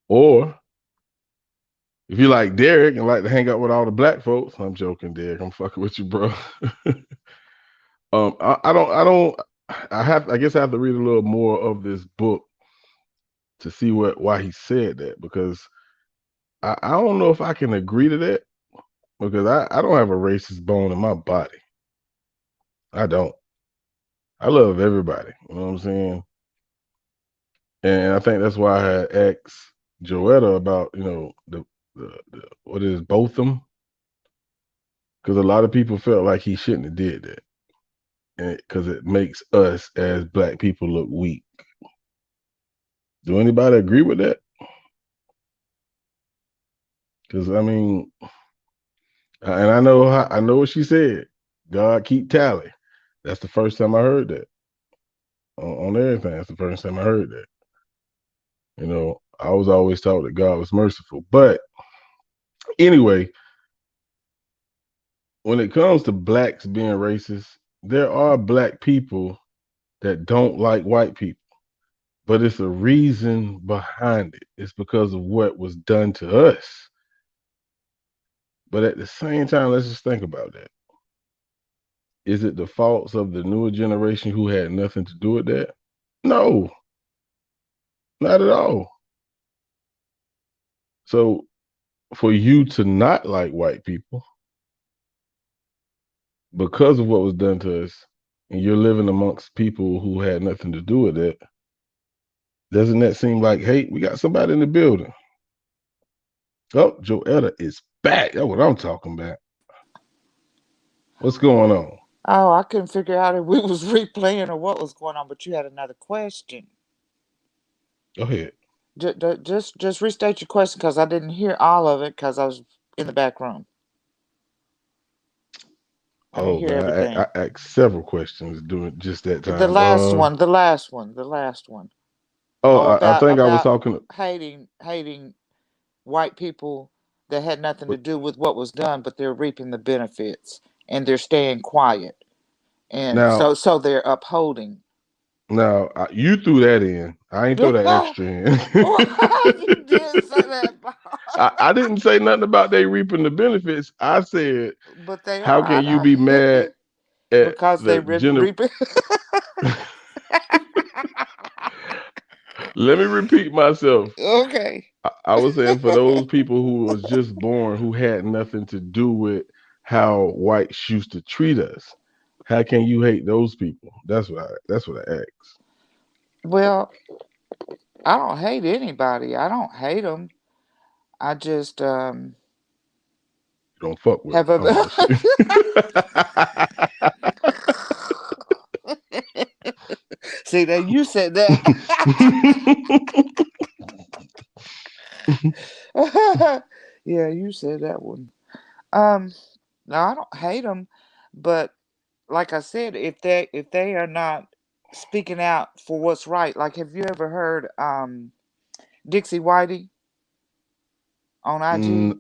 Or if if you like Derek and like to hang out with all the black folks, I'm joking, Derek. I'm fucking with you, bro. I guess I have to read a little more of this book to see why he said that, because I don't know if I can agree to that, because I don't have a racist bone in my body. I don't. I love everybody. You know what I'm saying? And I think that's why I had asked Joetta about, the what is Botham? Because a lot of people felt like he shouldn't have did that. Because it makes us as black people look weak. Do anybody agree with that? Because I mean, and I know what she said. God keep tally. That's the first time I heard that on everything. That's the first time I heard that. I was always taught that God was merciful. But anyway, when it comes to blacks being racist, there are black people that don't like white people, but it's a reason behind it. It's because of what was done to us. But at the same time, let's just think about that. Is it the faults of the newer generation who had nothing to do with that? No, not at all. So for you to not like white people because of what was done to us, and you're living amongst people who had nothing to do with it, doesn't that seem like hate? We got somebody in the building. Oh, Joetta is back. That's what I'm talking about. What's going on? Oh, I couldn't figure out if we was replaying or what was going on, but you had another question. Go ahead. Just restate your question, because I didn't hear all of it because I was in the back room. I didn't hear everything. I asked several questions during just that time. The last one. Oh, I think I was talking hating white people that had nothing to do with what was done, but they're reaping the benefits and they're staying quiet, and now, so they're upholding. Now you threw that in. I ain't throw that extra in. You did say that. I didn't say nothing about they reaping the benefits. I said, but they how can you be mad at because they reaping? Let me repeat myself. Okay. I was saying, for those people who was just born, who had nothing to do with how whites used to treat us, how can you hate those people? That's what I asked. Well, I don't hate anybody. I don't hate them. I just you don't fuck with have them. See, that you said that. Yeah, you said that one. No, I don't hate them, but like I said, if they are not speaking out for what's right, like, have you ever heard Dixie Whitey on IG?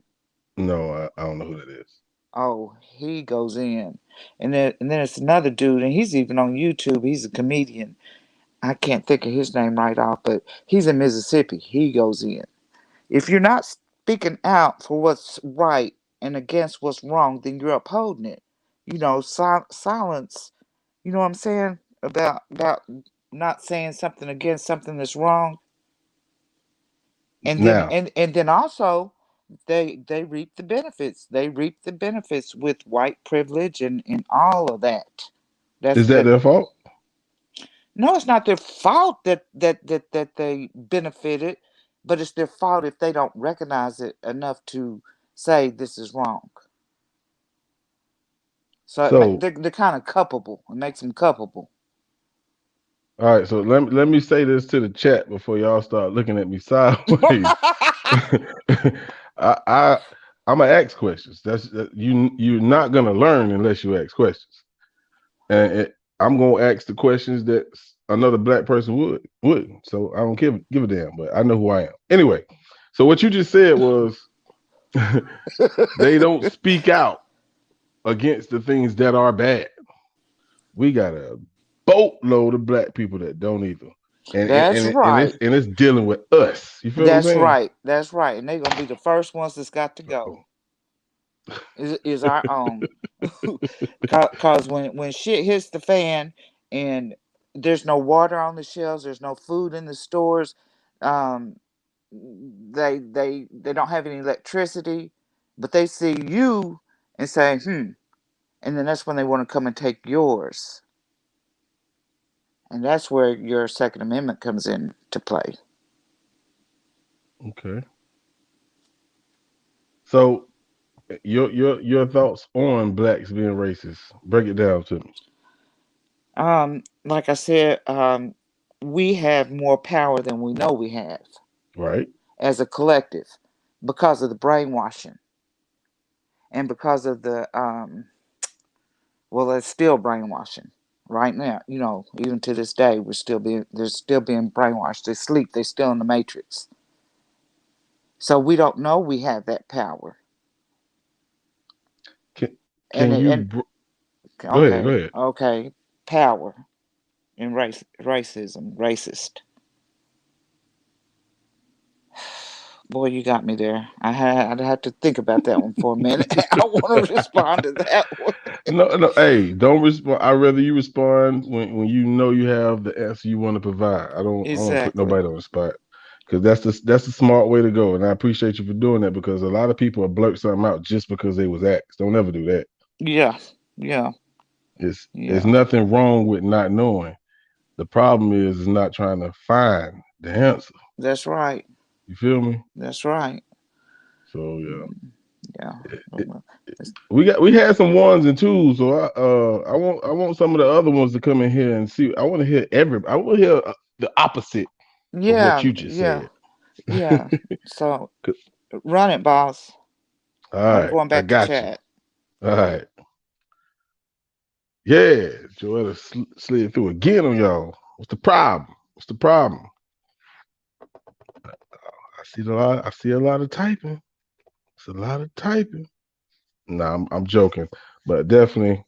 No, I don't know who that is. Oh, he goes in, and then it's another dude, and he's even on YouTube. He's a comedian. I can't think of his name right off, but he's in Mississippi. He goes in. If you're not speaking out for what's right and against what's wrong, then you're upholding it. Silence. You know what I'm saying about not saying something against something that's wrong. And then also they reap the benefits. They reap the benefits with white privilege and all of that. Is that their fault? No, it's not their fault that they benefited, but it's their fault if they don't recognize it enough to say this is wrong. So they're kind of culpable. It makes them culpable. All right, so let me say this to the chat before y'all start looking at me sideways. I'm gonna ask questions. You're not gonna learn unless you ask questions, and I'm gonna ask the questions that another black person would. So I don't give a damn, but I know who I am. Anyway, so what you just said was they don't speak out against the things that are bad. We got a boatload of black people that don't either. That's right. And it's dealing with us. You feel what I'm saying? Right. That's right. And they're gonna be the first ones that's got to go. Is our own. Because when shit hits the fan and there's no water on the shelves, there's no food in the stores, they don't have any electricity, but they see you and say, and then that's when they want to come and take yours. And that's where your Second Amendment comes into play. Okay. So your thoughts on blacks being racist? Break it down to me. Like I said, we have more power than we know we have. Right. As a collective, because of the brainwashing. And because of the it's still brainwashing right now. You know, even to this day, they're still being brainwashed. They sleep. They're still in the matrix. So we don't know we have that power. Go ahead. Okay, power and racism, racist. Boy, you got me there. I'd have to think about that one for a minute. I want to respond to that one. No. Hey, don't respond. I'd rather you respond when you know you have the answer you want to provide. I don't put nobody on the spot, because that's the smart way to go. And I appreciate you for doing that, because a lot of people will blurt something out just because they was asked. Don't ever do that. Yeah. There's nothing wrong with not knowing. The problem is not trying to find the answer. That's right. You feel me? That's right. So we had some ones and twos. So I want some of the other ones to come in here and see. I want to hear I want to hear the opposite of what you just said. Yeah. So run it, boss. All right. I'm going back to chat. All right. Yeah, Joetta slid through again on y'all. What's the problem? I see a lot of typing. It's a lot of typing. Nah, I'm joking, but definitely,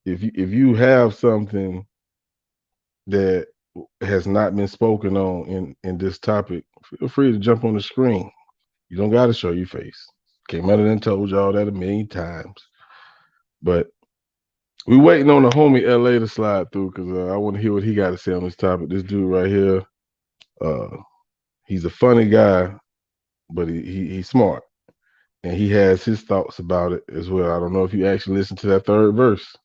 if you have something that has not been spoken on in this topic, feel free to jump on the screen. You don't got to show your face. Came out and told y'all that a million times, but we waiting on the homie LA to slide through, because I want to hear what he got to say on this topic. This dude right here, he's a funny guy, but he's smart, and he has his thoughts about it as well. I don't know if you actually listened to that third verse,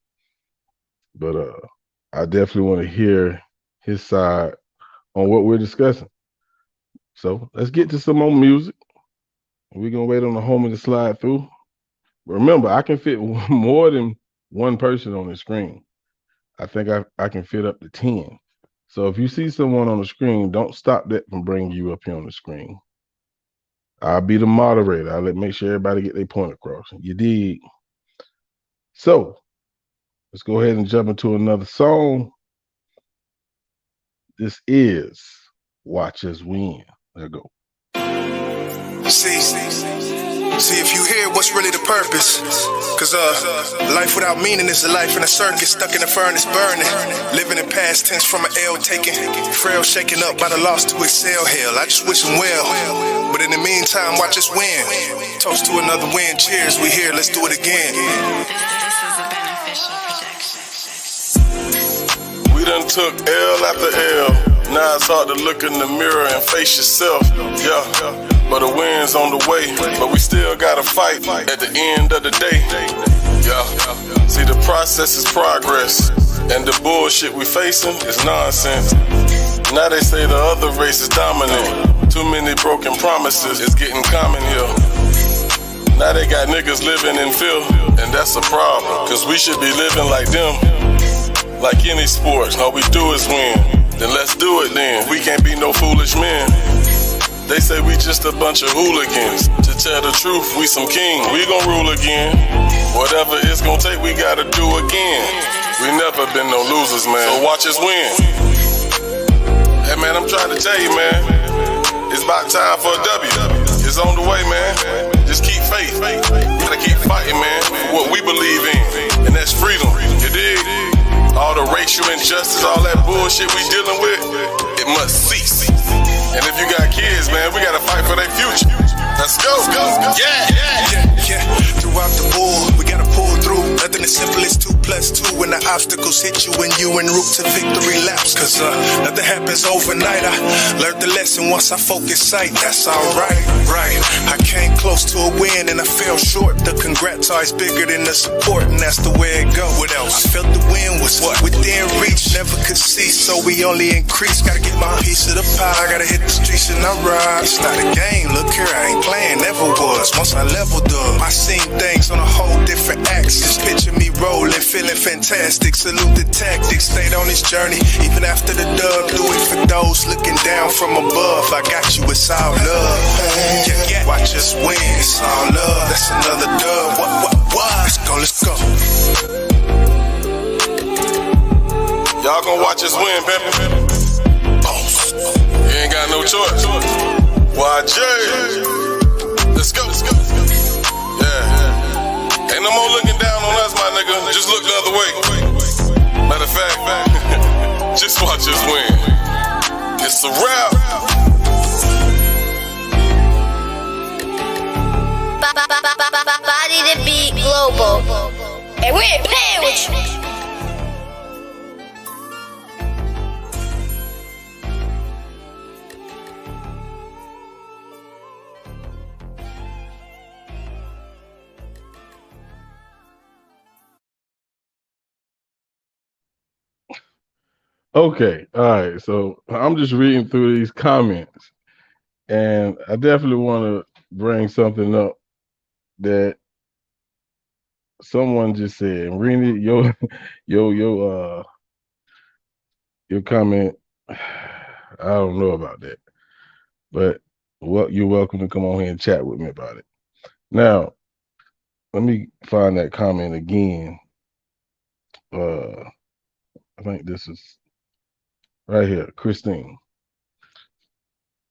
but I definitely want to hear his side on what we're discussing. So let's get to some more music. We're gonna wait on the homie to slide through. Remember, I can fit more than one person on the screen. I think I can fit up to 10. So if you see someone on the screen, don't stop that from bringing you up here on the screen. I'll be the moderator. I'll make sure everybody get their point across. You dig? So let's go ahead and jump into another song. This is Watch Us Win. There go. See if you hear what's really the purpose. Cause life without meaning is a life in a circus, stuck in a furnace burning. Living in past tense from an L taken, frail shaken up by the loss to excel. Hell, I just wish them well. But in the meantime, watch us win. Toast to another win. Cheers, we here, let's do it again. This is a beneficial projection. We done took L after L. Now it's hard to look in the mirror and face yourself. Yeah, but the win's on the way. But we still gotta fight at the end of the day. Yeah, see the process is progress, and the bullshit we facing is nonsense. Now they say the other race is dominant. Too many broken promises, it's getting common here. Now they got niggas living in fear, and that's a problem. Cause we should be living like them. Like any sport, all we do is win. Then let's do it then. We can't be no foolish men. They say we just a bunch of hooligans. To tell the truth, we some kings. We gon' rule again. Whatever it's gon' take, we gotta do again. We never been no losers, man. So watch us win. Hey man, I'm trying to tell you, man. It's about time for a W. It's on the way, man. Just keep faith. We gotta keep fighting, man, for what we believe in. And that's freedom. You dig? All the racial injustice, all that bullshit we dealing with, it must cease. And if you got kids, man, we gotta fight for their future. Let's go. Yeah. Throughout the board, we gotta pull through. Nothing as simple as 2 + 2 when the obstacles hit you and you en route to victory laps. Cause nothing happens overnight. I learned the lesson once I focus sight. That's alright, right. I came close to a win and I fell short. The congrats are bigger than the support, and that's the way it go. What else? I felt the win was within reach, never could cease, so we only increase. Gotta get my piece of the pie. Gotta hit the streets and I ride. It's not a game. Look here, I ain't playing, never was. Once I leveled up, I seen things on a whole different axis. Picture me rolling, feeling fantastic. Salute the tactics, stayed on this journey even after the dub. Do it for those looking down from above. I got you, it's all love. Yeah. Watch us win, it's all love. That's another dub. What? Let's go. Y'all gonna watch us win, baby. You ain't got no choice. YJ. Let's go. Yeah. Ain't no more looking down on us, my nigga. Just look the other way. Matter of fact, just watch us win. It's a wrap. Body to beat global. And we ain't playing with you. Okay, all right. So I'm just reading through these comments, and I definitely want to bring something up that someone just said. And Rini, your comment, I don't know about that, but you're welcome to come on here and chat with me about it. Now, let me find that comment again. I think this is right here, Christine.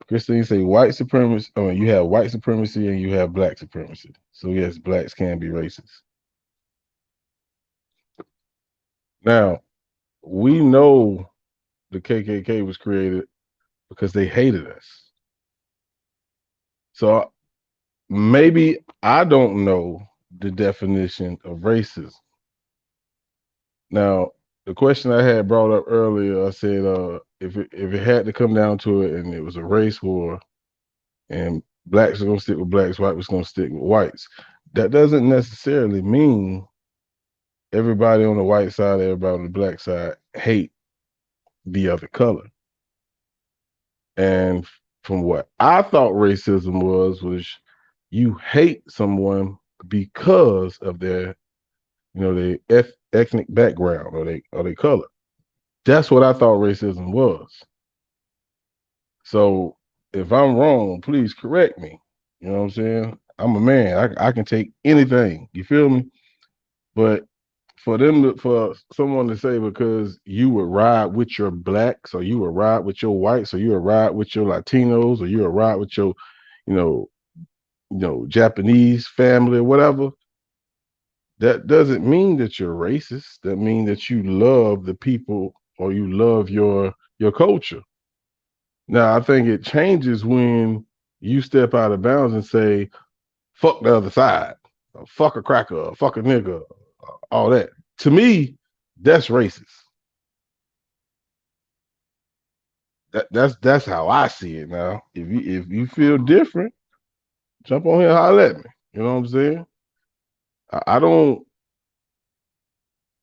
Christine say white supremacy. I mean, you have white supremacy and you have black supremacy. So yes, blacks can be racist. Now, we know the KKK was created because they hated us. So maybe I don't know the definition of racism. Now, the question I had brought up earlier, I said, if it had to come down to it, and it was a race war, and blacks are gonna stick with blacks, whites was gonna stick with whites, that doesn't necessarily mean everybody on the white side, everybody on the black side hate the other color. And from what I thought racism was you hate someone because of their, their ethnic background or their color. That's what I thought racism was. So if I'm wrong, please correct me. You know what I'm saying? I'm a man. I can take anything. You feel me? But for someone to say because you would ride with your blacks, or you would ride with your whites, or you would ride with your Latinos, or you would ride with your, Japanese family or whatever, that doesn't mean that you're racist. That means that you love the people or you love your culture. Now, I think it changes when you step out of bounds and say, fuck the other side, or fuck a cracker, or fuck a nigga, all that. To me, that's racist. That's how I see it now. If you feel different, jump on here and holler at me. You know what I'm saying? I don't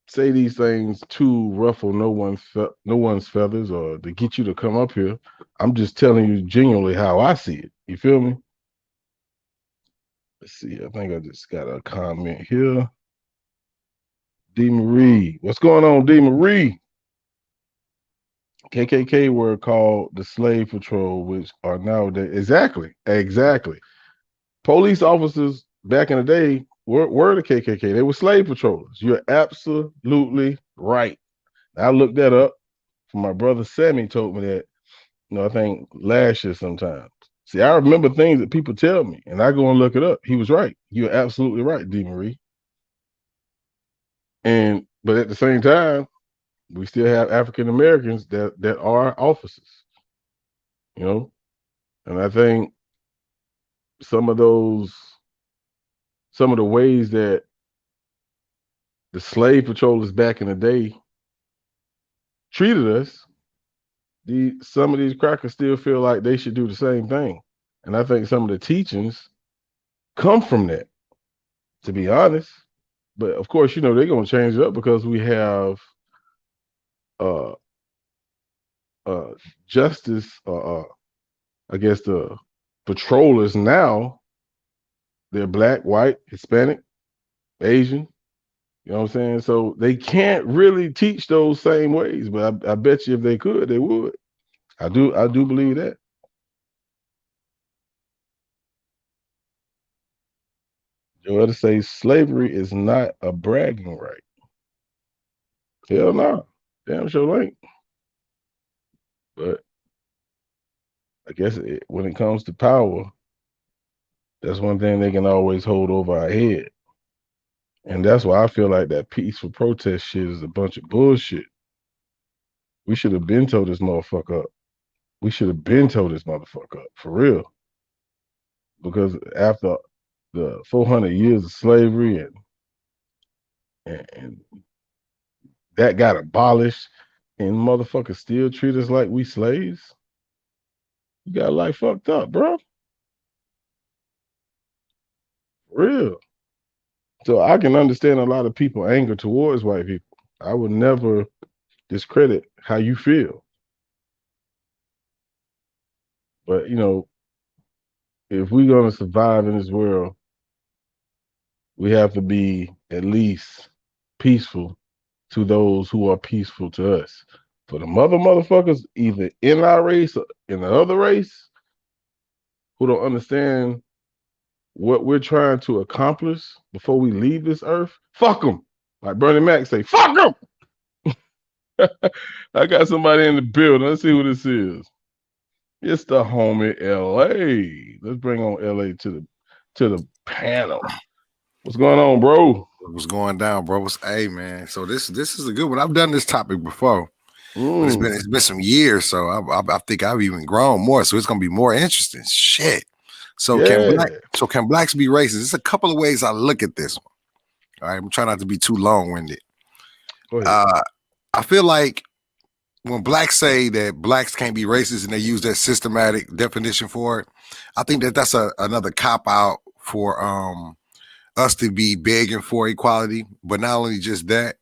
say these things to ruffle no one's feathers or to get you to come up here. I'm just telling you genuinely how I see it. You feel me? Let's see. I think I just got a comment here. D. Marie. What's going on, D. Marie? KKK were called the Slave Patrol, which are nowadays. Exactly. Police officers back in the day were the KKK. They were slave patrollers. You're absolutely right. I looked that up. My brother Sammy told me that, I think last year sometime. See, I remember things that people tell me, and I go and look it up. He was right. You're absolutely right, D. Marie. But at the same time, we still have African Americans that are officers, you know, and I think some of the ways that the slave patrollers back in the day treated us, some of these crackers still feel like they should do the same thing. And I think some of the teachings come from that, to be honest. But of course, you know, they're gonna change it up because we have justice, I guess the patrollers now, they're black, white, Hispanic, Asian, you know what I'm saying? So they can't really teach those same ways, but I bet you if they could, they would. I do believe that. Joel say slavery is not a bragging right. Hell no. Damn sure ain't. But I guess when it comes to power, that's one thing they can always hold over our head. And that's why I feel like that peaceful protest shit is a bunch of bullshit. We should have been told this motherfucker up. We should have been told this motherfucker up, for real. Because after the 400 years of slavery and that got abolished, and motherfuckers still treat us like we slaves, you got life fucked up, bro. For real. So I can understand a lot of people anger towards white people. I would never discredit how you feel. But, you know, if we're going to survive in this world, we have to be at least peaceful to those who are peaceful to us. For the motherfuckers, either in our race or in the other race, who don't understand what we're trying to accomplish before we leave this earth, fuck them. Like Bernie Mac say, fuck them. I got somebody in the building. Let's see who this is. It's the homie LA. Let's bring on LA to the panel. What's going on, bro? What's going down, bro? Hey, man. So this is a good one. I've done this topic before. But it's been some years, so I think I've even grown more. So it's gonna be more interesting. Shit. So can blacks be racist? There's a couple of ways I look at this one. All right, I'm trying not to be too long-winded. I feel like when blacks say that blacks can't be racist and they use that systematic definition for it, I think that's another cop-out for us to be begging for equality. But not only just that,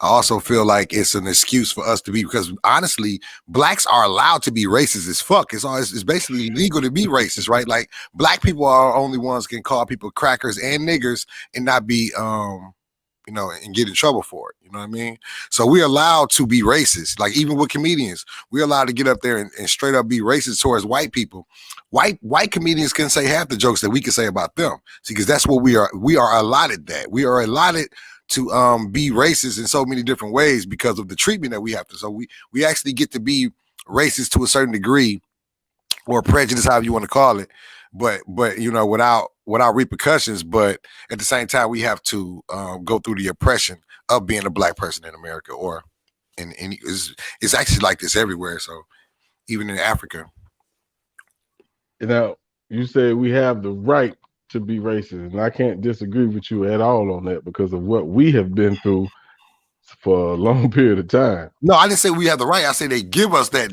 I also feel like it's an excuse for us to be, because honestly, blacks are allowed to be racist as fuck. It's basically illegal to be racist, right? Like black people are only ones can call people crackers and niggers and not be, you know, and get in trouble for it. You know what I mean? So we're allowed to be racist. Like even with comedians, we're allowed to get up there and straight up be racist towards white people. White comedians can say half the jokes that we can say about them. See, because that's what we are. We are allotted that. We are allotted to be racist in so many different ways because of the treatment that we have to. So we actually get to be racist to a certain degree, or prejudice, however you want to call it, but you know, without repercussions. But at the same time, we have to go through the oppression of being a black person in America, or in it's actually like this everywhere. So even in Africa. Now you say we have the right to be racist, and I can't disagree with you at all on that because of what we have been through for a long period of time. No, I didn't say we have the right. I say they give us that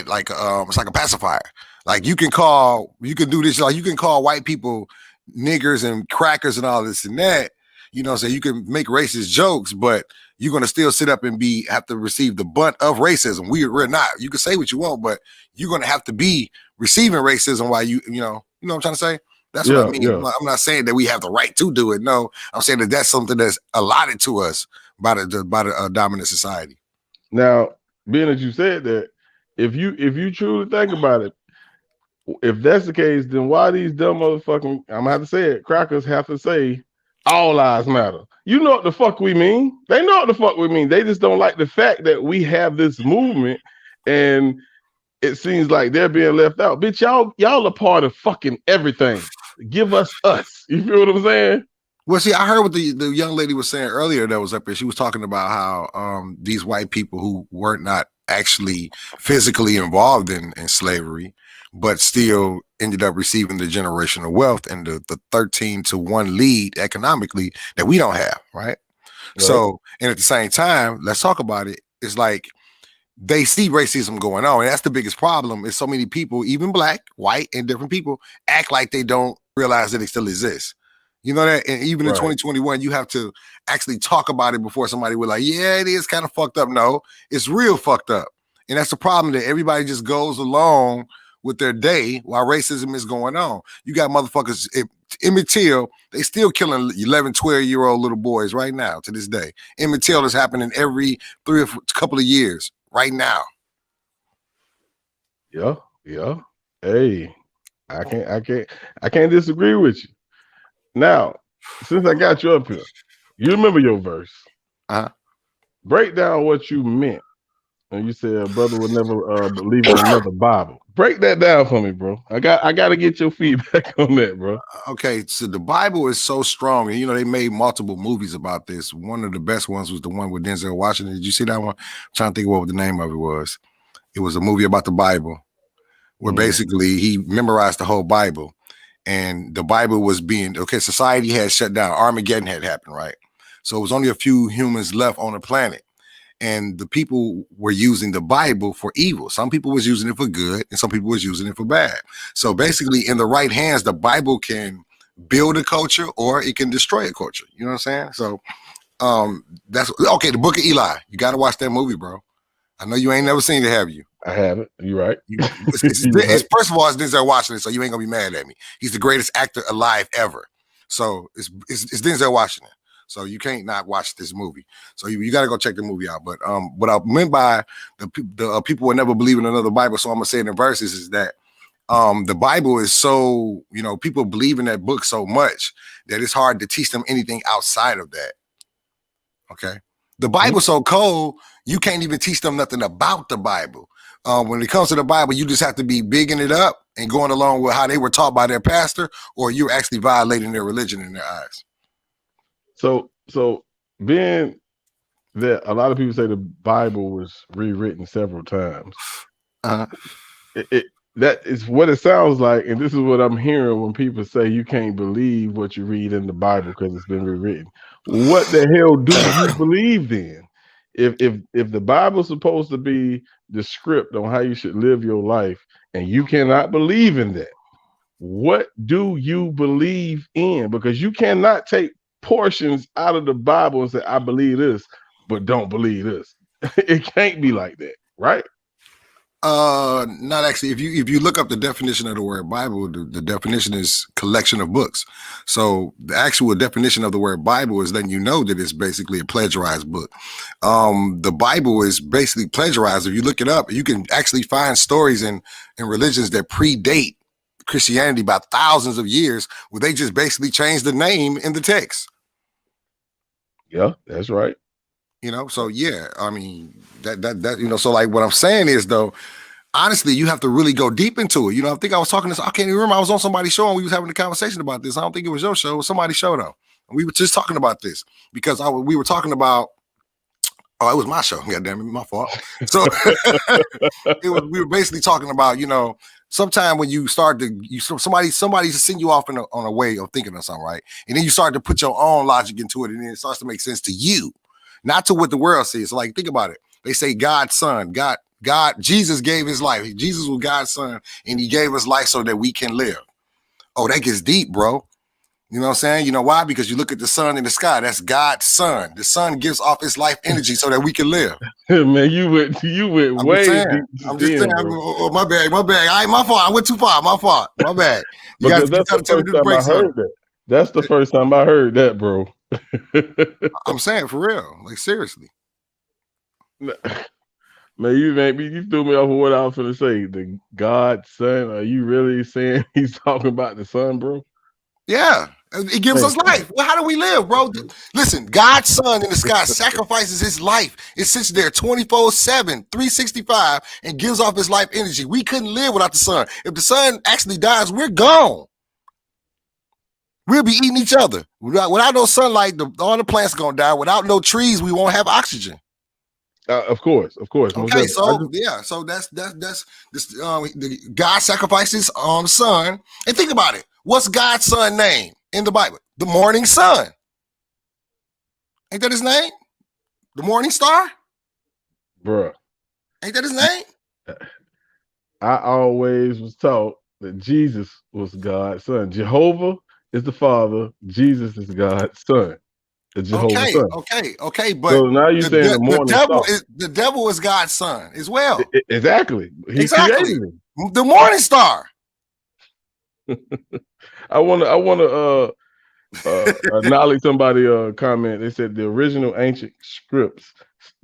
like it's like a pacifier. Like you can do this, like you can call white people niggers and crackers and all this and that, you know, so you can make racist jokes, but you're gonna still sit up and have to receive the butt of racism. We're not. You can say what you want, but you're gonna have to be receiving racism while you know what I'm trying to say? That's what I mean. Yeah. I'm not saying that we have the right to do it. No, I'm saying that that's something that's allotted to us by the dominant society. Now, being that you said that, if you truly think about it, if that's the case, then why these dumb motherfucking, I'm gonna have to say it, crackers have to say all lives matter? You know what the fuck we mean. They know what the fuck we mean. They just don't like the fact that we have this movement and it seems like they're being left out. Bitch, y'all are part of fucking everything. Give us. You feel what I'm saying? Well, see, I heard what the young lady was saying earlier that was up there. She was talking about how these white people who were not actually physically involved in slavery, but still ended up receiving the generational wealth and the 13-1 lead economically that we don't have, right? So, and at the same time, let's talk about it. It's like they see racism going on, and that's the biggest problem. Is so many people, even black, white, and different people, act like they don't realize that it still exists. You know that, and even in 2021, you have to actually talk about it before somebody will like, yeah, it is kind of fucked up. No, it's real fucked up, and that's the problem, that everybody just goes along with their day while racism is going on. You got motherfuckers, Emmett Till, they still killing 11, 12-year-old little boys right now to this day. Emmett Till is happening every couple of years right now. Yeah. Hey, I can't disagree with you. Now, since I got you up here, you remember your verse. Break down what you meant. And you said a brother would never believe in another Bible. Break that down for me, bro. I got to get your feedback on that, bro. Okay, so the Bible is so strong, and you know they made multiple movies about this. One of the best ones was the one with Denzel Washington. Did you see that one? I'm trying to think of what the name of it was. It was a movie about the Bible, where basically he memorized the whole Bible, and the Bible was being society had shut down. Armageddon had happened, right? So it was only a few humans left on the planet. And the people were using the Bible for evil. Some people was using it for good, and some people was using it for bad. So basically, in the right hands, the Bible can build a culture or it can destroy a culture. You know what I'm saying? So that's okay. The Book of Eli. You got to watch that movie, bro. I know you ain't never seen it, have you? I haven't. You're right. First of all, it's Denzel Washington, so you ain't gonna be mad at me. He's the greatest actor alive ever. So it's Denzel Washington. So you can't not watch this movie. So you got to go check the movie out. But what I meant by the people will never believe in another Bible, so I'm going to say it in verses, is that the Bible is so, people believe in that book so much that it's hard to teach them anything outside of that. Okay? The Bible's so cold, you can't even teach them nothing about the Bible. When it comes to the Bible, you just have to be bigging it up and going along with how they were taught by their pastor, or you're actually violating their religion in their eyes. So being that a lot of people say the Bible was rewritten several times, that is what it sounds like, and this is what I'm hearing when people say you can't believe what you read in the Bible because it's been rewritten. What the hell do you believe then? If the Bible's supposed to be the script on how you should live your life, and you cannot believe in that, what do you believe in? Because you cannot take portions out of the Bible and say, I believe this, but don't believe this. It can't be like that, right? Not actually. If you look up the definition of the word Bible, the definition is collection of books. So the actual definition of the word Bible is letting you know that it's basically a plagiarized book. The Bible is basically plagiarized. If you look it up, you can actually find stories in religions that predate Christianity by thousands of years, where they just basically changed the name in the text. Yeah, that's right. So yeah, I mean that so like what I'm saying is, though, honestly, you have to really go deep into it. I think I was talking to, I can't even remember, I was on somebody's show and we was having a conversation about this. I don't think it was your show, it was somebody's show though. And we were just talking about this because we were talking about, it was my show. God damn it, my fault. So we were basically talking about, sometime when you start to, somebody send you off on a way of thinking of something, right? And then you start to put your own logic into it, and then it starts to make sense to you, not to what the world says. So like, think about it. They say God's son, God, Jesus gave his life. Jesus was God's son, and he gave us life so that we can live. Oh, that gets deep, bro. You know what I'm saying? You know why? Because you look at the sun in the sky. That's God's son. The sun gives off its life energy so that we can live. Man, you went way deep. I'm just saying. My bad. All right, my fault. I went too far. My fault. My bad. That's the first time I heard that. That's the first time I heard that, bro. I'm saying for real. Like, seriously. Man, you threw me off of what I was going to say. The God's son. Are you really saying he's talking about the son, bro? Yeah. It gives us life. Well, how do we live, bro? Listen, God's son in the sky sacrifices his life. It sits there 24/7, 365, and gives off his life energy. We couldn't live without the sun. If the sun actually dies, we're gone. We'll be eating each other. Without no sunlight, all the plants are gonna die. Without no trees, we won't have oxygen. Of course. Okay, so so that's this. God sacrifices son, and think about it. What's God's son name in the Bible? The morning sun. Ain't that his name? The morning star, bruh. Ain't that his name? I always was taught that Jesus was God's son. Jehovah is the Father. Jesus is God's son. The Jehovah's son. Okay. But so now you're saying the devil is God's son as well. Exactly. He created him. The morning star. I want to acknowledge somebody comment. They said the original ancient scripts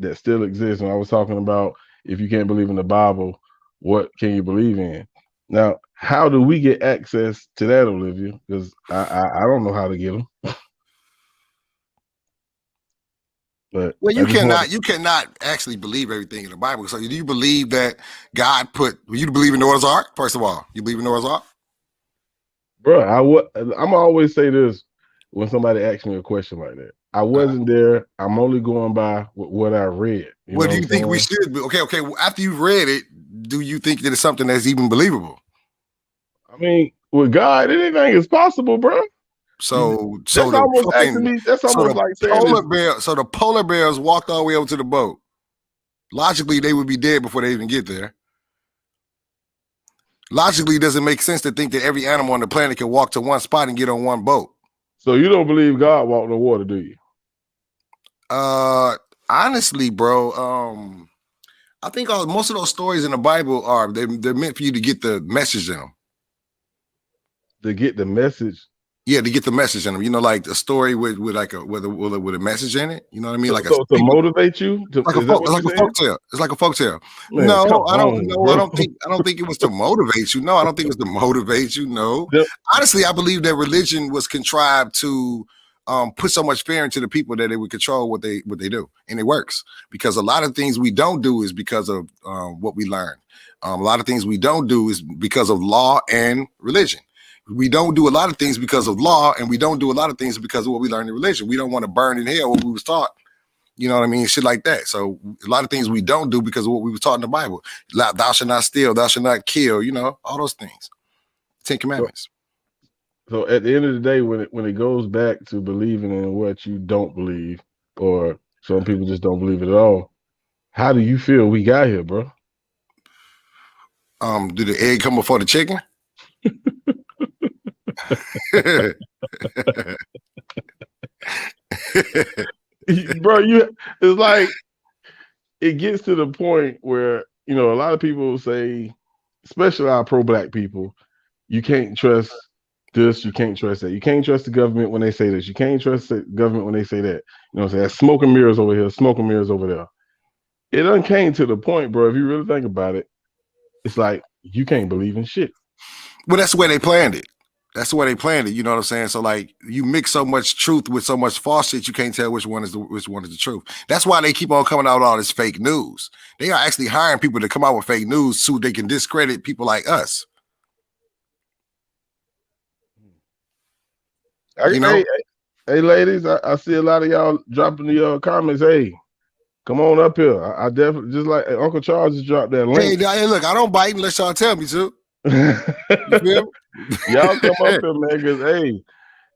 that still exist. And I was talking about if you can't believe in the Bible, what can you believe in? Now, how do we get access to that, Olivia? Because I don't know how to get them. But you cannot actually believe everything in the Bible. So do you believe that God you believe in Noah's Ark? First of all, you believe in Noah's Ark? Bro, I'm always say this when somebody asks me a question like that. I wasn't there. I'm only going by what I read. What do you think we should be? Okay. After you've read it, do you think that it's something that's even believable? I mean, with God, anything is possible, bro. So that's almost like saying the polar bears walked all the way over to the boat. Logically, they would be dead before they even get there. Logically, it doesn't make sense to think that every animal on the planet can walk to one spot and get on one boat. So you don't believe God walked on water, do you? Honestly, bro, I think most of those stories in the Bible they're meant for you to get the message in them. To get the message. Yeah, to get the message in them. You know, like a story with a message in it. You know what I mean? Like to motivate you. Like a folk tale. It's like a folk tale. Man, no, I don't think it was to motivate you. No, I don't think it was to motivate you. No. Yep. Honestly, I believe that religion was contrived to put so much fear into the people that they would control what they do, and it works because a lot of things we don't do is because of what we learn. A lot of things we don't do is because of law and religion. We don't do a lot of things because of law, and we don't do a lot of things because of what we learned in religion. We don't want to burn in hell what we was taught. You know what I mean? Shit like that. So a lot of things we don't do because of what we were taught in the Bible. Thou shalt not steal, thou shalt not kill, you know, all those things. 10 Commandments. So at the end of the day, when it goes back to believing in what you don't believe, or some people just don't believe it at all, how do you feel we got here, bro? Do the egg come before the chicken? Bro, it's like it gets to the point where, you know, a lot of people say, especially our pro-black people, you can't trust this, you can't trust that. You can't trust the government when they say this. You can't trust the government when they say that. You know what I'm saying? That's smoke and mirrors over here, smoke and mirrors over there. It done came to the point, bro, if you really think about it, it's like you can't believe in shit. Well, that's the way they planned it. That's the way they planned it. You know what I'm saying? So like you mix so much truth with so much false shit, you can't tell which one is the truth. That's why they keep on coming out with all this fake news. They are actually hiring people to come out with fake news so they can discredit people like us. Hey, ladies, I see a lot of y'all dropping the comments. Hey, come on up here. I definitely, just like Uncle Charles just dropped that link. Hey, look, I don't bite unless y'all tell me to. You feel? Y'all come up here, man,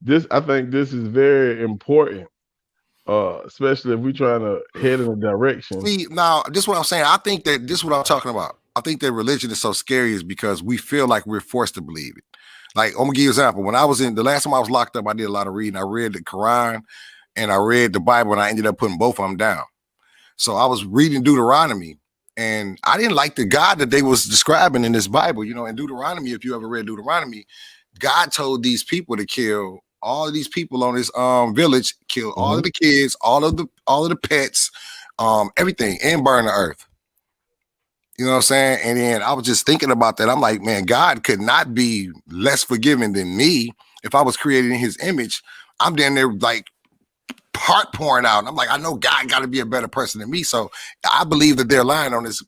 because I think this is very important, especially if we're trying to head in a direction. See, now this is what I'm saying. I think that this is what I'm talking about. I think that religion is so scary is because we feel like we're forced to believe it. Like, I'm gonna give you an example. When the last time I was locked up, I did a lot of reading. I read the Quran and I read the Bible, and I ended up putting both of them down. So I was reading Deuteronomy, and I didn't like the God that they was describing in this Bible. You know, in Deuteronomy, if you ever read Deuteronomy, God told these people to kill all of these people on this village, kill all of the kids, all of the pets, everything, and burn the earth. You know what I'm saying? And then I was just thinking about that. I'm like, man, God could not be less forgiving than me if I was created in his image. I'm down there like heart pouring out. And I'm like, I know God got to be a better person than me. So I believe that they're lying on this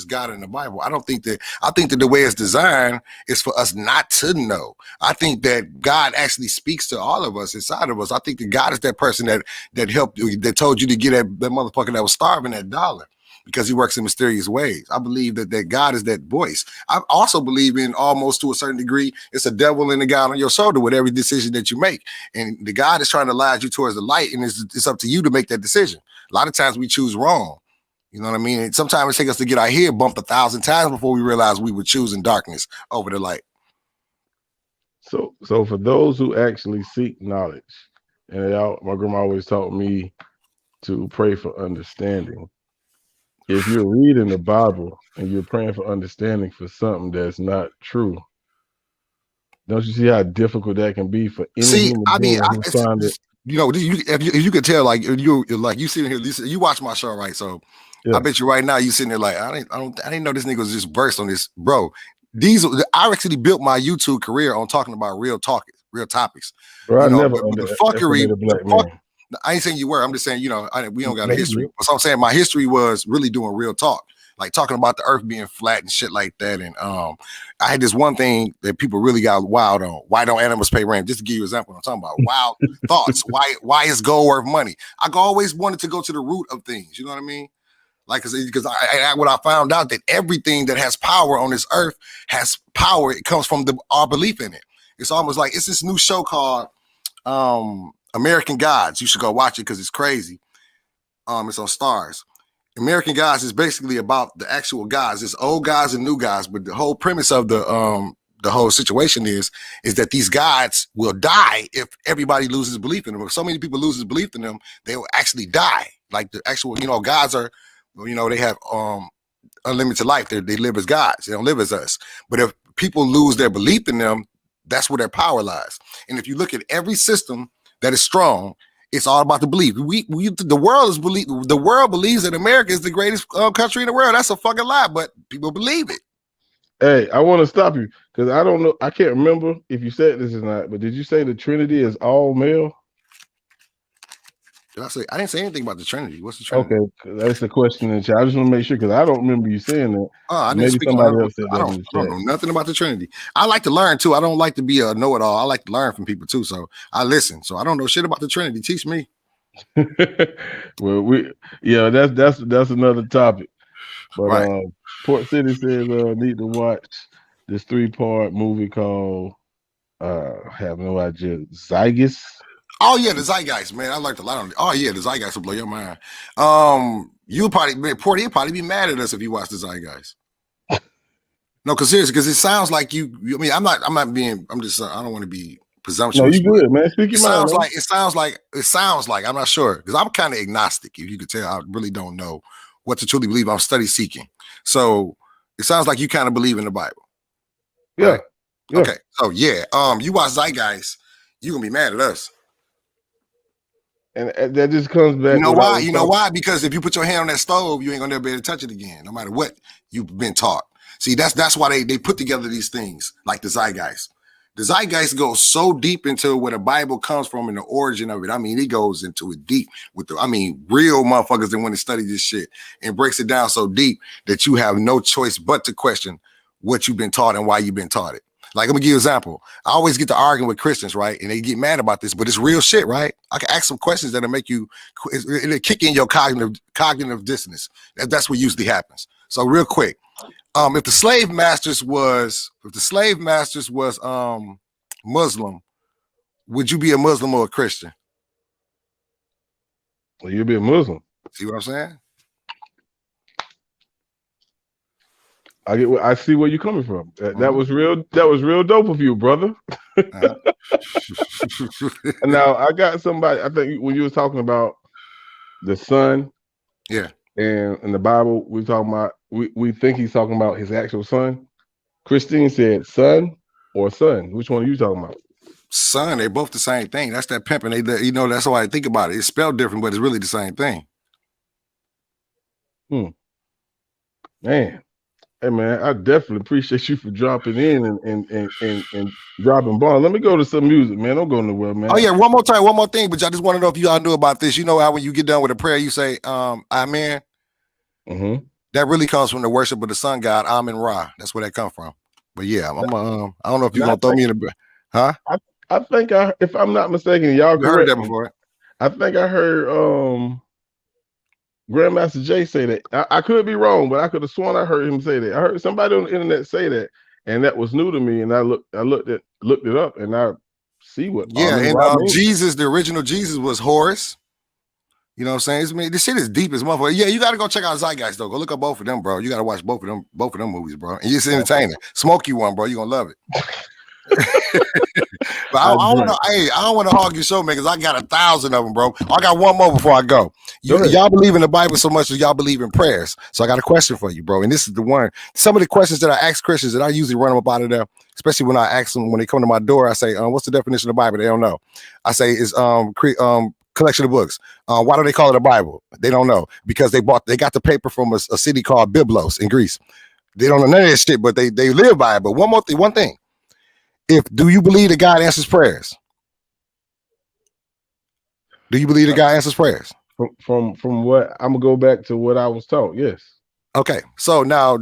God in the Bible. I think that the way it's designed is for us not to know. I think that God actually speaks to all of us inside of us. I think that God is that person that helped you, that told you to get that motherfucker that was starving that dollar, because he works in mysterious ways. I believe that God is that voice. I also believe in, almost to a certain degree, it's a devil and a God on your shoulder with every decision that you make. And the God is trying to lead you towards the light, and it's up to you to make that decision. A lot of times we choose wrong. You know what I mean? And sometimes it takes us to get our head bumped 1,000 times before we realize we were choosing darkness over the light. So for those who actually seek knowledge, and my grandma always taught me to pray for understanding. If you're reading the Bible and you're praying for understanding for something that's not true, don't you see how difficult that can be for any human being who's trying to? You know, if you could tell, like you sitting here, you watch my show, right? So yeah. I bet you right now you sitting there like, I didn't know this nigga was just burst on this, bro. I actually built my YouTube career on talking about real topics. Bro, I never the fuckery. I ain't saying you were. I'm just saying, we don't got a history. So I'm saying my history was really doing real talk, like talking about the earth being flat and shit like that. And I had this one thing that people really got wild on. Why don't animals pay rent? Just to give you an example, I'm talking about wild thoughts. Why is gold worth money? I always wanted to go to the root of things. You know what I mean? Like, because what I found out, that everything that has power on this earth has power. It comes from our belief in it. It's almost like it's this new show called American Gods. You should go watch it because it's crazy. It's on Stars. American Gods is basically about the actual gods. It's old gods and new gods, but the whole premise of the whole situation is that these gods will die if everybody loses belief in them. If so many people loses belief in them, they will actually die. Like the actual, gods are, they have unlimited life. They live as gods. They don't live as us. But if people lose their belief in them, that's where their power lies. And if you look at every system that is strong, it's all about the belief. The world believes that America is the greatest country in the world. That's a fucking lie, but people believe it. Hey, I want to stop you because I don't know. I can't remember if you said this or not, but did you say the Trinity is all male? Did I say? I didn't say anything about the Trinity. What's the Trinity? Okay, that's the question in the chat. I just want to make sure because I don't remember you saying that. I didn't speak. I don't know nothing about the Trinity. I like to learn too. I don't like to be a know-it-all. I like to learn from people too. So I listen. So I don't know shit about the Trinity. Teach me. Well, that's another topic. But right. Port City says need to watch this 3-part movie called have no idea, Zygus. Oh yeah, the Zeitgeist, man. I learned a lot on it. Oh yeah, the Zeitgeist will blow your mind. You'll probably be mad at us if you watch the Zeitgeist. No, because seriously, because it sounds like you. I mean, I'm not being. I'm just. I don't want to be presumptuous. No, you good, man. Speak your mind. It sounds like. I'm not sure because I'm kind of agnostic. If you could tell, I really don't know what to truly believe. I'm study seeking. So it sounds like you kind of believe in the Bible. Yeah. Right? Yeah. Okay. So yeah. You watch Zeitgeist, you're gonna be mad at us. And that just comes back. You know why? You know why? Because if you put your hand on that stove, you ain't gonna never be able to touch it again, no matter what you've been taught. See, that's why they put together these things like the Zeitgeist. The Zeitgeist goes so deep into where the Bible comes from and the origin of it. I mean, it goes into it deep with real motherfuckers that want to study this shit and breaks it down so deep that you have no choice but to question what you've been taught and why you've been taught it. Like, I'm gonna give you an example. I always get to arguing with Christians, right? And they get mad about this, but it's real shit, right? I can ask some questions that'll make you, it'll kick in your cognitive dissonance. That's what usually happens. So real quick, if the slave masters was Muslim, would you be a Muslim or a Christian? Well, you'd be a Muslim. See what I'm saying? I see where you're coming from. That was real. That was real dope of you, brother. Now I got somebody. I think when you were talking about the son, yeah, and in the Bible we talking about. We think he's talking about his actual son. Christine said son or son. Which one are you talking about? Son. They're both the same thing. That's that pimping. That's why I think about it. It's spelled different, but it's really the same thing. Man. Hey man, I definitely appreciate you for dropping in and dropping bombs. Let me go to some music, man. Don't go nowhere, man. Oh yeah, one more thing. But I just want to know if you all knew about this. You know how when you get done with a prayer, you say, Amen. Mm-hmm. That really comes from the worship of the sun god, Amen Ra. That's where that come from. But yeah, I don't know if you're gonna throw me in the, huh? I think if I'm not mistaken, y'all heard that before. I think I heard Grandmaster Jay say that. I could be wrong, but I could have sworn I heard him say that. I heard somebody on the internet say that, and that was new to me. And I looked it up, and I see what. Yeah, and Jesus, the original Jesus was Horus. You know what I'm saying? This shit is deep as motherfucker. Yeah, you got to go check out Zeitgeist though. Go look up both of them, bro. You got to watch both of them movies, bro. And it's entertaining. Smoke you one, bro. You gonna love it. But I don't want to hog your show, man, because I got 1,000 of them, bro. I got one more before I go. Y'all believe in the Bible so much that y'all believe in prayers. So I got a question for you, bro. And this is the one. Some of the questions that I ask Christians, that I usually run them up out of there, especially when I ask them when they come to my door. I say, "What's the definition of the Bible?" They don't know. I say, "It's collection of books." Why do they call it a Bible? They don't know, because they got the paper from a city called Byblos in Greece. They don't know none of that shit, but they live by it. But one thing. Do you believe that God answers prayers? Do you believe that God answers prayers? From what I'm gonna go back to what I was taught. Yes. Okay. So now,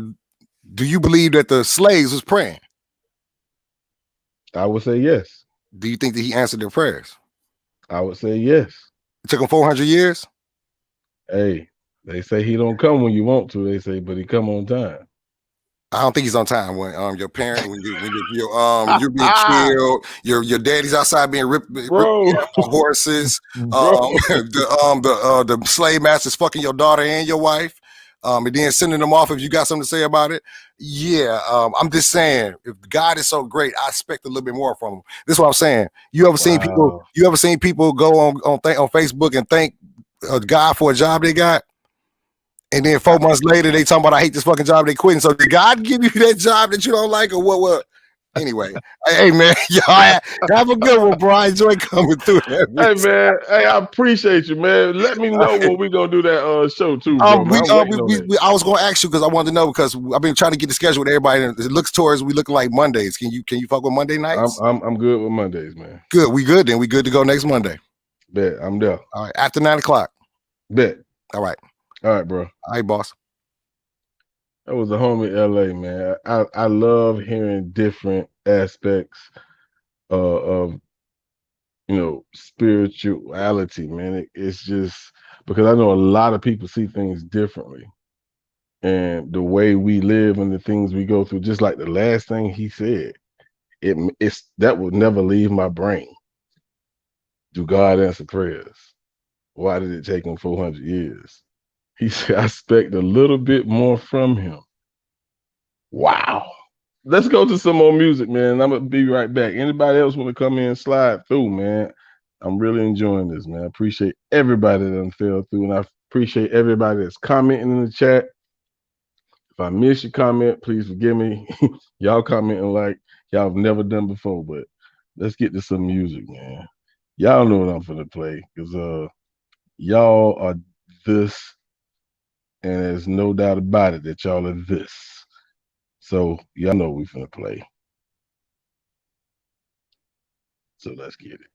do you believe that the slaves was praying? I would say yes. Do you think that he answered their prayers? I would say yes. It took him 400 years. Hey, they say he don't come when you want to. They say, but he come on time. I don't think he's on time. When your parent, when you're being killed, your daddy's outside being ripped horses. The slave master's fucking your daughter and your wife, and then sending them off if you got something to say about it. Yeah, I'm just saying, if God is so great, I expect a little bit more from him. This is what I'm saying. You ever seen people? You ever seen people go on Facebook and thank God for a job they got? And then 4 months later, they talking about, I hate this fucking job, they quitting. So did God give you that job that you don't like, or what? Anyway, hey man, y'all have a good one, bro. I enjoy coming through. Hey man, hey, I appreciate you, man. Let me know when we gonna do that show too. Bro, I was gonna ask you because I wanted to know, because I've been trying to get the schedule with everybody, and it looks towards we looking like Mondays. Can you fuck with Monday nights? I'm good with Mondays, man. Good, we good then. We good to go next Monday. Bet, I'm there. All right, after 9 o'clock. Bet. All right. All right, bro. All right, boss. That was a homie LA, man. I love hearing different aspects of spirituality, man. It's just because I know a lot of people see things differently, and the way we live and the things we go through. Just like the last thing he said, it's that will never leave my brain. Do God answer prayers? Why did it take him 400 years? He said, I expect a little bit more from him. Wow. Let's go to some more music, man. I'm going to be right back. Anybody else want to come in and slide through, man? I'm really enjoying this, man. I appreciate everybody that done fell through, and I appreciate everybody that's commenting in the chat. If I miss your comment, please forgive me. Y'all commenting like y'all have never done before, but let's get to some music, man. Y'all know what I'm finna play, because y'all are this. And there's no doubt about it that y'all are this. So y'all know we finna play. So let's get it.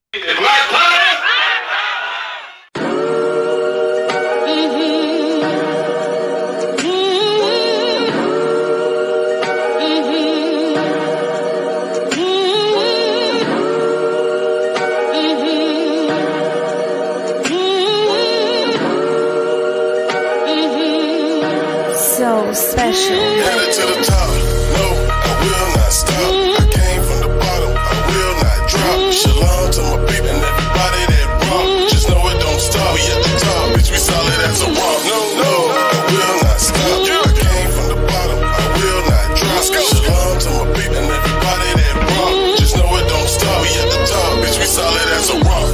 So special. Headed to the top, no, I will not stop. I came from the bottom, I will not drop. Shalom to my people and everybody that rock. Just know it don't stop. We at the top, bitch, we solid as a rock. No, I will not stop. I came from the bottom, I will not drop. Shalom to my people and everybody that rock. Just know it don't stop. We at the top, bitch, we solid as a rock.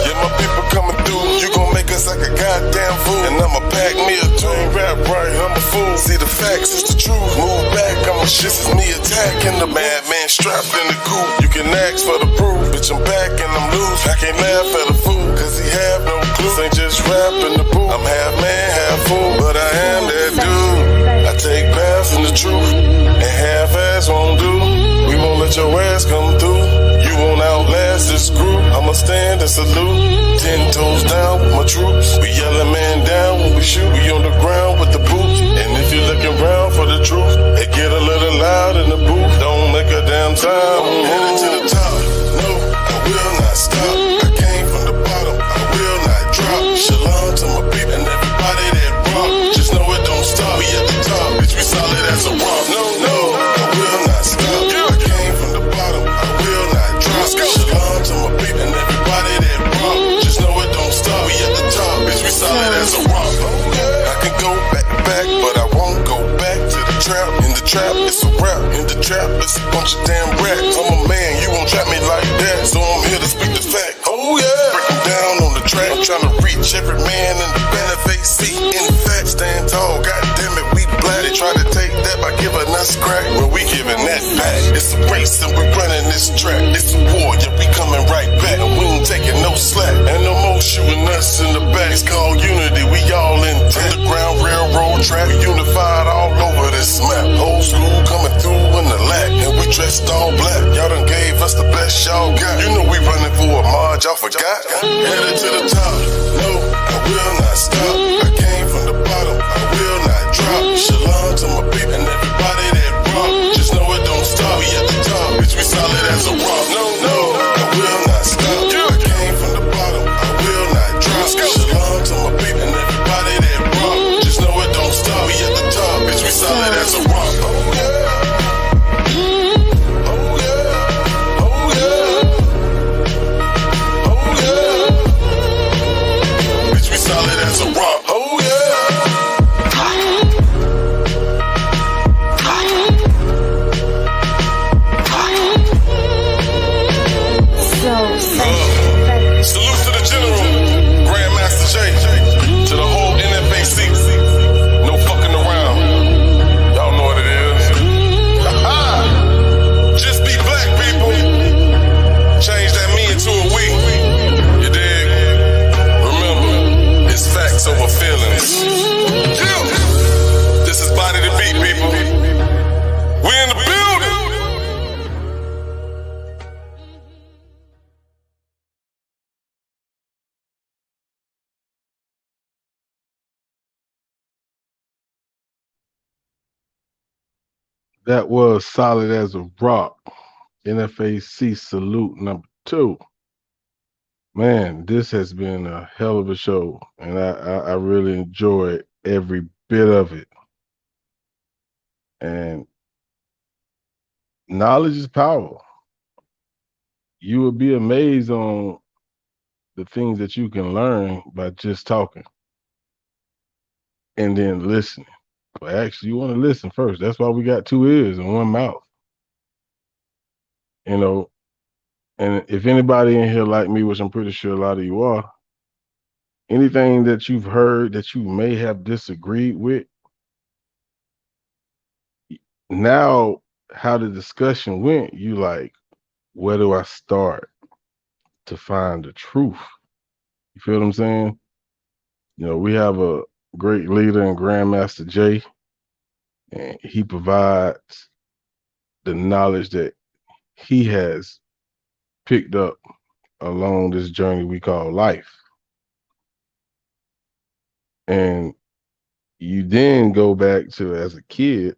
Yeah, my people coming through. You gon' make us like a goddamn fool. And I'ma pack me a tune, rap right, I'm a fool. See the facts, it's the truth. Move back, I'm a shit. It's me attacking the madman strapped in the coop. You can ask for the proof, bitch, I'm back and I'm loose. I can't laugh at a fool, cause he have no This ain't just rap in the booth. I'm half man, half fool, but I am that dude. I take baths in the truth, and half-ass won't do. We won't let your ass come through. You won't outlast this group. I'ma stand and salute. 10 toes down with my troops. We yelling man down when we shoot. We on the ground with the boots. And if you're looking around for the truth, it get a little loud in the booth. Don't make a damn time. I'm headed to the top. No, I will not stop. I came from the bottom. I will not drop. Shalom to my people and everybody that rock. Just know it don't stop. We at the top. Bitch, we solid as a rock. No, I will not stop. I came from the bottom. I will not drop. Shalom to my people and everybody that rock. Just know it don't stop. We at the top. Bitch, we solid as a rock. I can go back to back, but I won't go back to the trap. In the trap, it's a rap. In the trap, it's a bunch of damn rats. I'm a man, you won't trap me like that. So I'm here to speak the fact. Oh yeah, breaking down on the track, trying to reach every man in the benefit seat. In fact, stand tall, goddamn it, we black. They try to take that by giving us crack, well we giving that back. It's a race and we running this track. It's a war, yeah we coming right back. And we ain't taking no slack, and no more shooting us in the back. It's called unity, we all in underground railroad track. We unified all over this map. Old school coming through in the lack, and we dressed all black. Y'all done gave us the best y'all got. You know we running for a march, y'all forgot. Headed to the top, no, I will not stop. I came from the bottom, I will not drop. Shalom to my people and everybody that rock. Just know it don't stop. We at the top, bitch, we solid as a rock. No, I will not stop. I came from the bottom, I will not drop. Shalom to my people and everybody that rock. Just know it don't stop. We at the top, bitch, we solid as a rock. Oh yeah. Solid as a rock. Oh yeah. Salute to the general, Grandmaster J, to the whole NFAC. No fucking around. Y'all know what it is. Just be black, people. Change that me into a we. You dig? Remember, it's facts over feelings. This is Body to Beat, people. We in the building. That was Solid as a Rock. NFAC Salute number 2. Man, this has been a hell of a show, and I really enjoyed every bit of it. And knowledge is power. You will be amazed on the things that you can learn by just talking and then listening. But actually, you want to listen first. That's why we got 2 ears and 1 mouth. You know, and if anybody in here like me, which I'm pretty sure a lot of you are, anything that you've heard that you may have disagreed with, now how the discussion went, you like, where do I start to find the truth? You feel what I'm saying? You know, we have a great leader in Grandmaster J, and he provides the knowledge that he has picked up along this journey we call life. And you then go back to, as a kid,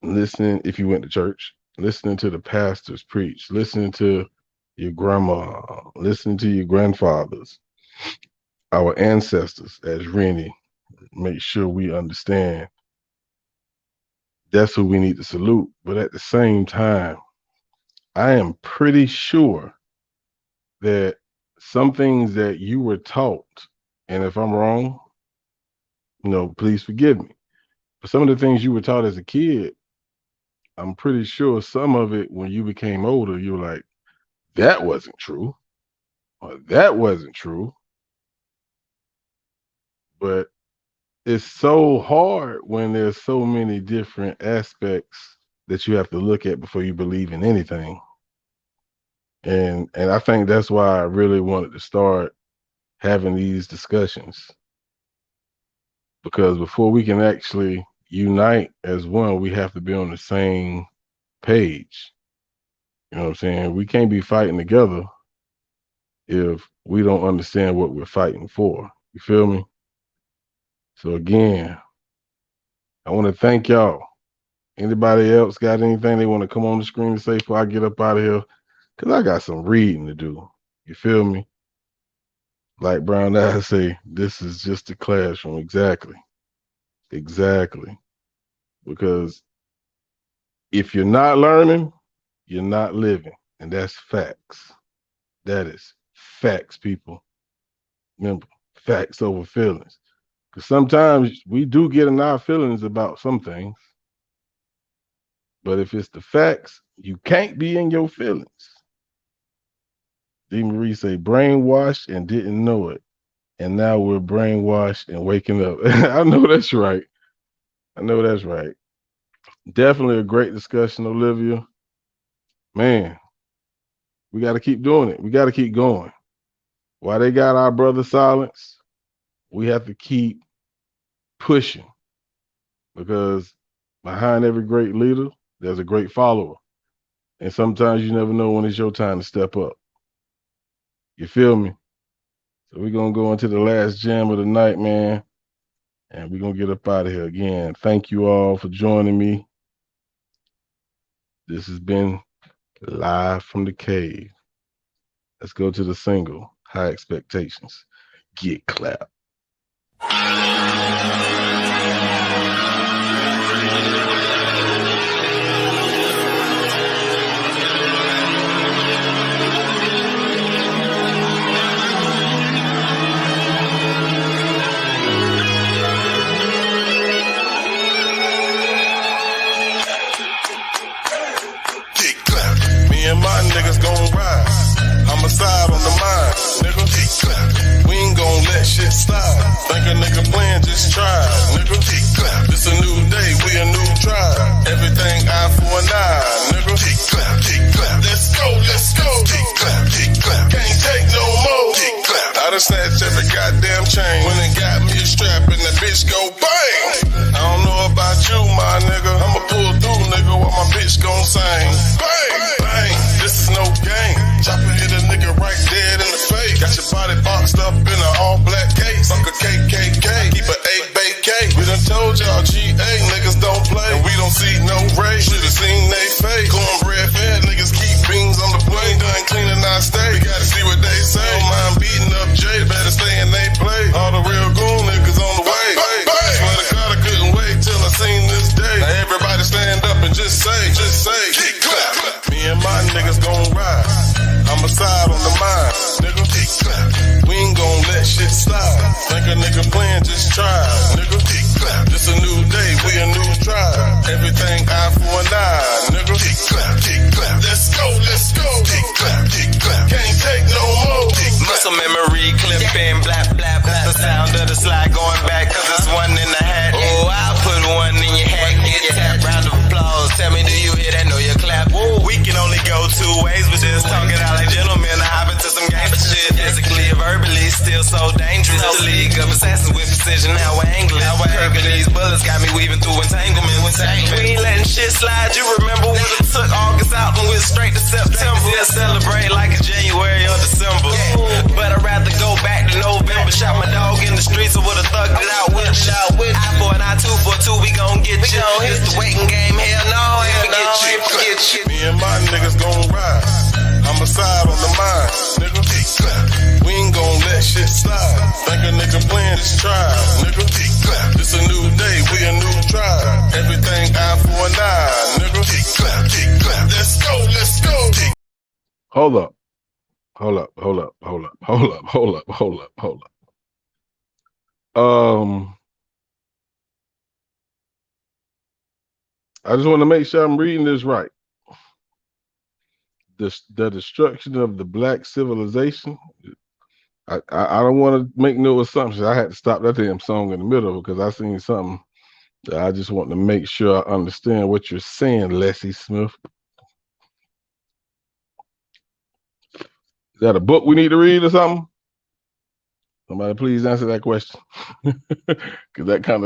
listening, if you went to church, listening to the pastors preach, listening to your grandma, listening to your grandfathers, our ancestors, as Rennie, make sure we understand that's who we need to salute. But at the same time, I am pretty sure that some things that you were taught, and if I'm wrong, you know, please forgive me. But some of the things you were taught as a kid, I'm pretty sure some of it, when you became older, you were like, that wasn't true, or that wasn't true. But it's so hard when there's so many different aspects that you have to look at before you believe in anything. And I think that's why I really wanted to start having these discussions. Because before we can actually unite as one, we have to be on the same page. You know what I'm saying? We can't be fighting together if we don't understand what we're fighting for. You feel me? So again, I want to thank y'all. Anybody else got anything they want to come on the screen to say before I get up out of here? Because I got some reading to do. You feel me? Like Brown Eyes say, this is just a classroom. Exactly. Exactly. Because if you're not learning, you're not living. And that's facts. That is facts, people. Remember, facts over feelings. Because sometimes we do get in our feelings about some things. But if it's the facts, you can't be in your feelings. D. Marie say, brainwashed and didn't know it. And now we're brainwashed and waking up. I know that's right. I know that's right. Definitely a great discussion, Olivia. Man, we got to keep doing it. We got to keep going. While they got our brother silenced, we have to keep pushing. Because behind every great leader, there's a great follower. And sometimes you never know when it's your time to step up. You feel me? So we're going to go into the last jam of the night, man. And we're going to get up out of here again. Thank you all for joining me. This has been Live from the Cave. Let's go to the single, High Expectations. Get clapped. And my niggas gon' rise. Homicide on the mind, nigga. We ain't gon' let shit slide. Think a nigga playing, just try, nigga. This a new day, we a new tribe. Everything eye for an eye, nigga. Let's go, let's go. Can't take no more. I done snatched every goddamn chain. When it got me a strap and the bitch go bang. I don't know about you, my nigga. I'ma pull through, nigga, while my bitch gon' sing. Bang, bang. This is no game. Chopper hit a nigga right dead in the face. Got your body boxed up in an all-black case. Fuck a KKK, keep an 8-bay-K. We done told y'all GA niggas don't play. And we don't see no ray. Should've seen they face. Cornbread fed niggas keep beans on the plane. Done cleaning our state. We gotta see what they say. Don't mind beating up Jay. Better stay in they play. All the real goon niggas on the way. Swear to God I couldn't wait till I seen this day. Now everybody stand up and just say, kick clap. Me and my niggas gon' ride. Homicide on the mind, nigga. Kick clap. We ain't gon' let shit slide. Think a nigga playing, just try, nigga. Kick clap. This a new day, we a new tribe. Everything eye for an eye, nigga. Kick clap, kick clap. Let's go, let's go. Kick clap, kick clap. Can't take no more. Muscle memory clipping, blap, blap, blap. The sound of the slide going back, cause it's one in the hat. Oh, I'll put one in your hat, get tapped. Round of applause, tell me, do you hear that? Know you clap. Woo. We can only go two ways, but just talk it out like gentlemen. I hop into some gangster shit. Physically and verbally, still so dangerous. The league of assassins with precision, how we're angling. Curving these bullets got me weaving through entanglement. We ain't letting shit slide. You remember when it took August out and we're straight to September. We'll celebrate like a January or December. But I'd rather go back to November. Shot my dog in the streets or would've thugged it out with you. I for an I, 2 for 2, we gon' get you. It's the waiting game, hell no, I ain't forget you. Me and my niggas gon' ride. Homicide on the mind, nigga. Kick clap. We ain't gon' let shit slide. Think a nigga playing, just try, nigga. Kick clap. This a new day, we a new tribe. Everything eye for an eye, nigga. Kick clap, kick clap. Let's go, let's go. Hold up. I just want to make sure I'm reading this right. The destruction of the black civilization. I don't want to make no assumptions. I had to stop that damn song in the middle because I seen something that I just want to make sure I understand what you're saying, Leslie Smith. Is that a book we need to read or something? Somebody please answer that question. Cause that kind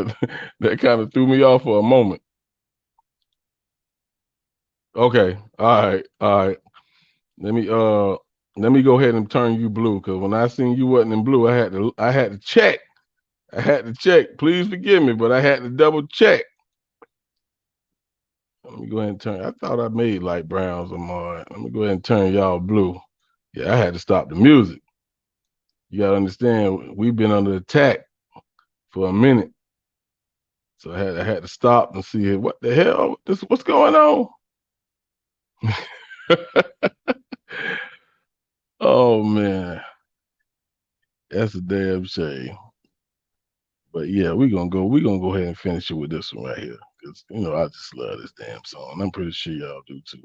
of threw me off for a moment. Okay, all right. Let me go ahead and turn you blue, because when I seen you wasn't in blue, I had to check. Please forgive me, but I had to double check. Let me go ahead and turn. I thought I made light browns or more. Let me go ahead and turn y'all blue. Yeah, I had to stop the music. You gotta understand, we've been under attack for a minute. So I had to stop and see what the hell, what's going on? Oh man. That's a damn shame. But yeah, we're gonna go ahead and finish it with this one right here. Because I just love this damn song. I'm pretty sure y'all do too.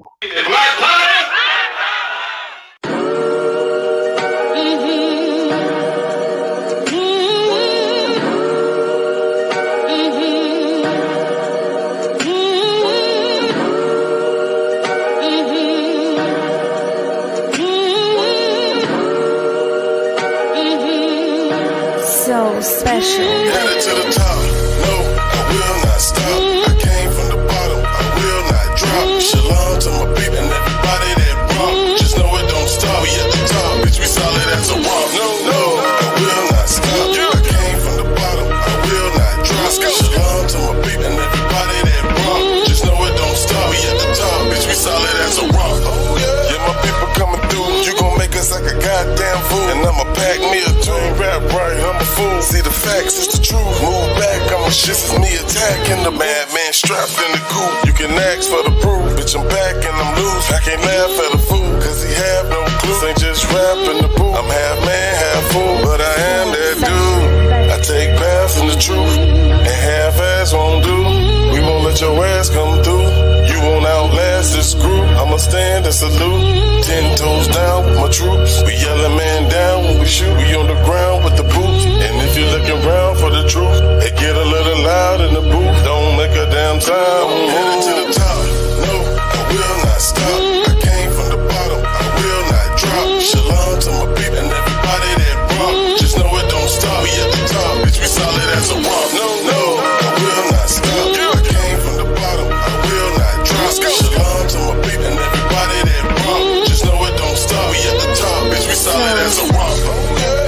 So special. Headed to the top, no, I will not stop. I came from the bottom, I will not drop. Shalom to my people and everybody that rock. Just know it don't stop. We at the top, bitch, we solid as a rock. No, I will not stop. I came from the bottom, I will not drop. Shalom to my people and everybody that rock. Just know it don't stop. We at the top, bitch, we solid as a rock. Yeah, my people coming through. You gon' make us like a goddamn fool. And I'ma pack me a tune, rap right, I'm a fool. See the facts, it's the truth. Move back, I'ma shit is me attacking the madman strapped in the coop. You can ask for the proof, bitch, I'm back and I'm loose. I can't laugh at a fool, cause he have no clue. This ain't just rap in the booth. I'm half man, half fool, but I am that dude. I take baths in the truth, and half ass won't do. We won't let your ass come through. You won't outlast this group. I'ma stand and salute. 10 toes down with my troops. We yelling man down when we shoot. We on the ground with the boots. And if you're looking around for the truth, it get a little loud in the booth. Don't make a damn time. I'm headed to the top. No, I will not stop. I came from the bottom. I will not drop. Shalom to my people and everybody that rock. Just know it don't stop. We at the top, bitch. We solid as a rock. No, I will not stop. I came from the bottom. I will not drop. Shalom to my people and everybody that rock. Just know it don't stop. We at the top, bitch. We solid as a rock.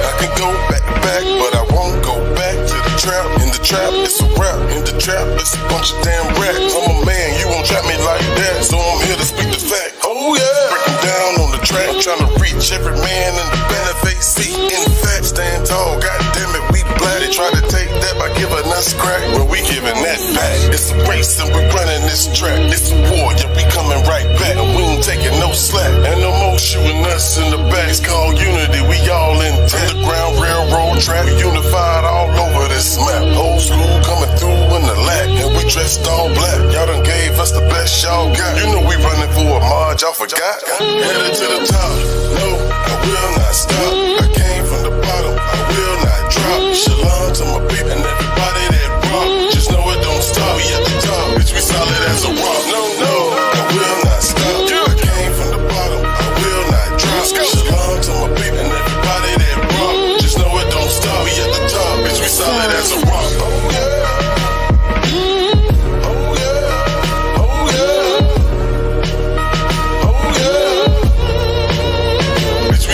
I can go back to back, but I won't go back to the trap. In the trap, it's a rap. In the trap, it's a bunch of damn rats. I'm a man, you won't trap me like that. So I'm here to speak the fact. Oh yeah, breaking down on the track, trying to reach every man in the benefit seat. In fact, stand tall, goddamn it, we black. They try to take that by giving us crack, but we giving that back. It's a race and we running this track. It's a war, yeah, we coming right back. And we ain't taking no slack. And no more shooting us in the back. It's called unity, we all intact. Underground railroad track, we unified all over this map. Old school coming through in the lack, and we dressed all black. Y'all done gave us the best y'all got. You know we running for a march, y'all forgot. Headed to the top, no, I will not stop. I came from the bottom, I will not drop. Shalom to my people and everybody that rock. Just know it don't stop. We at the top, bitch, we solid as a rock. No, I will not stop. I came from the bottom, I will not drop. Shalom to my people and everybody that rock. Just know it don't stop. We at the top, bitch, we solid as a rock. Oh yeah.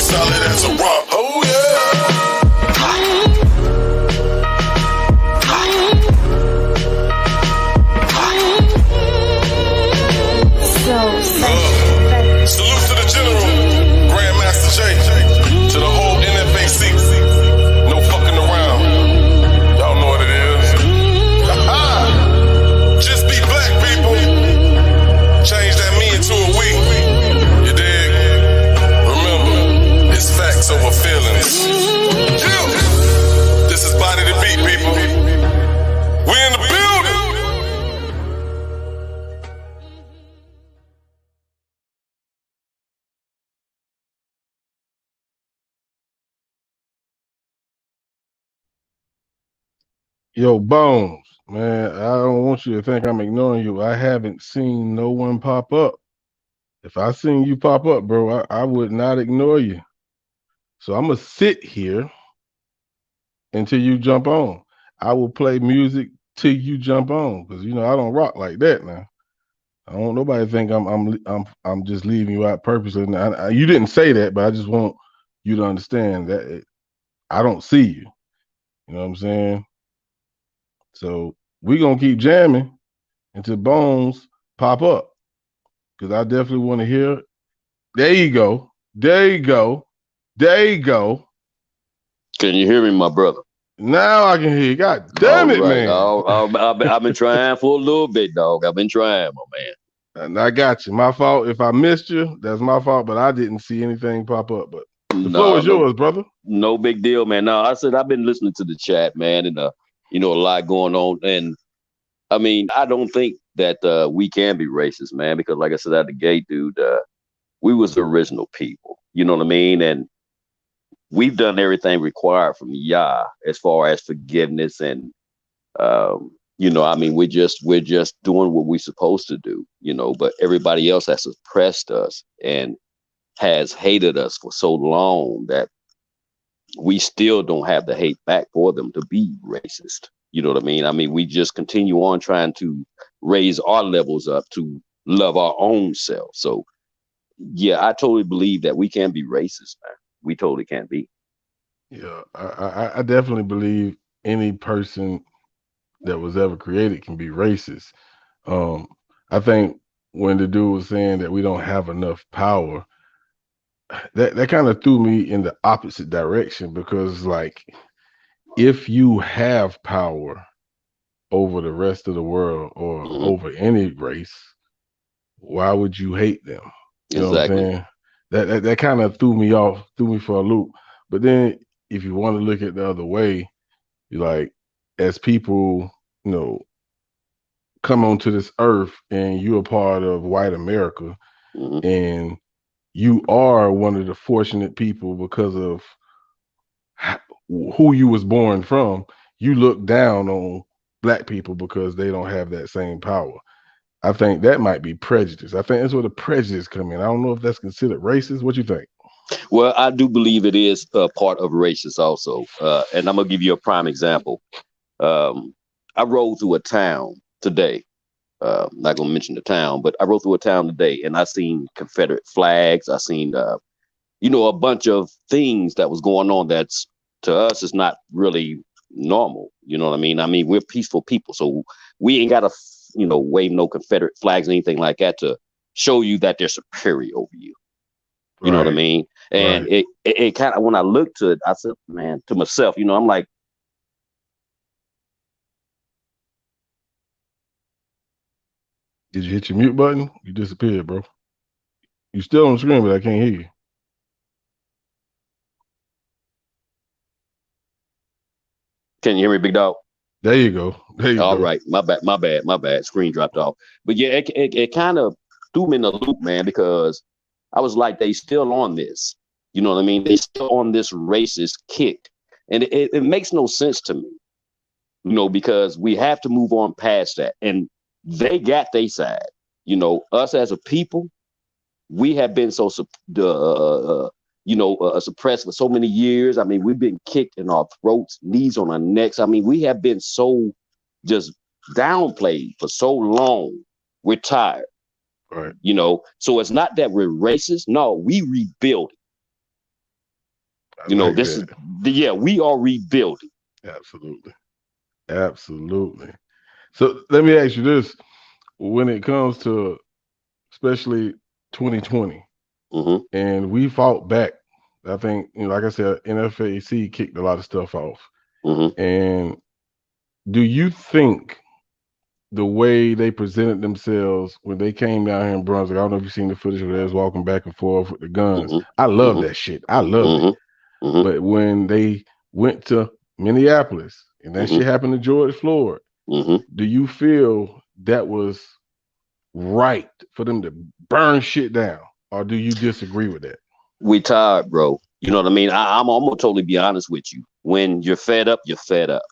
Solid as a rock. Oh salute to the general, Grandmaster J, to the whole NFAC. No fucking around. Y'all know what it is. Just be black, people. Change that me into a we. You dig? Remember, it's facts over feelings. This is Body to Beat, people. We in the building. Yo, Bones, man, I don't want you to think I'm ignoring you. I haven't seen no one pop up. If I seen you pop up, bro, I would not ignore you. So I'm going to sit here until you jump on. I will play music till you jump on, because I don't rock like that now. I don't want nobody think I'm just leaving you out purposely. And you didn't say that, but I just want you to understand that I don't see you. You know what I'm saying? So we're gonna keep jamming until Bones pop up, because I definitely want to hear. There you go. There you go. There you go. Can you hear me, my brother? Now I can hear you. God damn it, man. I've been trying for a little bit, dog. I've been trying, my man. And I got you. My fault. If I missed you, that's my fault, but I didn't see anything pop up. But the floor is yours, brother. No big deal, man. No, I said I've been listening to the chat, man, and a lot going on. And I mean, I don't think that we can be racist, man, because like I said out the gate, dude, we was the original people. You know what I mean? And we've done everything required from Yah as far as forgiveness and I mean, we're just doing what we're supposed to do, but everybody else has suppressed us and has hated us for so long that we still don't have the hate back for them to be racist. You know what I mean? I mean, we just continue on trying to raise our levels up to love our own self. So, yeah, I totally believe that we can be racist, man. We totally can be. Yeah, I definitely believe any person that was ever created can be racist. I think when the dude was saying that we don't have enough power, that kind of threw me in the opposite direction, because like, if you have power over the rest of the world or over any race, why would you hate them? You know what I'm saying? That kind of threw me for a loop. But then if you want to look at the other way, you're like, as people, come onto this earth and you're a part of white America, and you are one of the fortunate people because of who you was born from, you look down on black people because they don't have that same power. I think that might be prejudice. I think that's where the prejudice come in. I don't know if that's considered racist. What you think? Well, I do believe it is a part of racist also. And I'm going to give you a prime example. I rode through a town today. I'm not going to mention the town, but I rode through a town today and I seen Confederate flags. I seen, a bunch of things that was going on that's, to us, is not really normal. You know what I mean? I mean, we're peaceful people, so we ain't got to, wave no Confederate flags or anything like that to show you that they're superior over you. You know what I mean? And it kind of, when I looked to it, I said, man, to myself, I'm like, did you hit your mute button? You disappeared, bro. You still on the screen, but I can't hear you. Can you hear me, big dog? There you go. All right. My bad. Screen dropped off. But yeah, it kind of threw me in a loop, man, because I was like, they still on this. You know what I mean? They still on this racist kick. And it makes no sense to me, because we have to move on past that. And they got their side. Us as a people, we have been so suppressed for so many years. I mean, we've been kicked in our throats, knees on our necks. I mean, we have been so just downplayed for so long. We're tired. Right. So it's not that we're racist. No, we rebuilding. We are rebuilding. Absolutely. So let me ask you this. When it comes to especially 2020, and we fought back, I think, like I said, NFAC kicked a lot of stuff off. And do you think the way they presented themselves when they came down here in Brunswick, I don't know if you've seen the footage where they was walking back and forth with the guns. I love that shit. I love it. But when they went to Minneapolis and that shit happened to George Floyd, do you feel that was right for them to burn shit down? Or do you disagree with that? We tired, bro. You know what I mean? I'm gonna totally be honest with you. When you're fed up, you're fed up.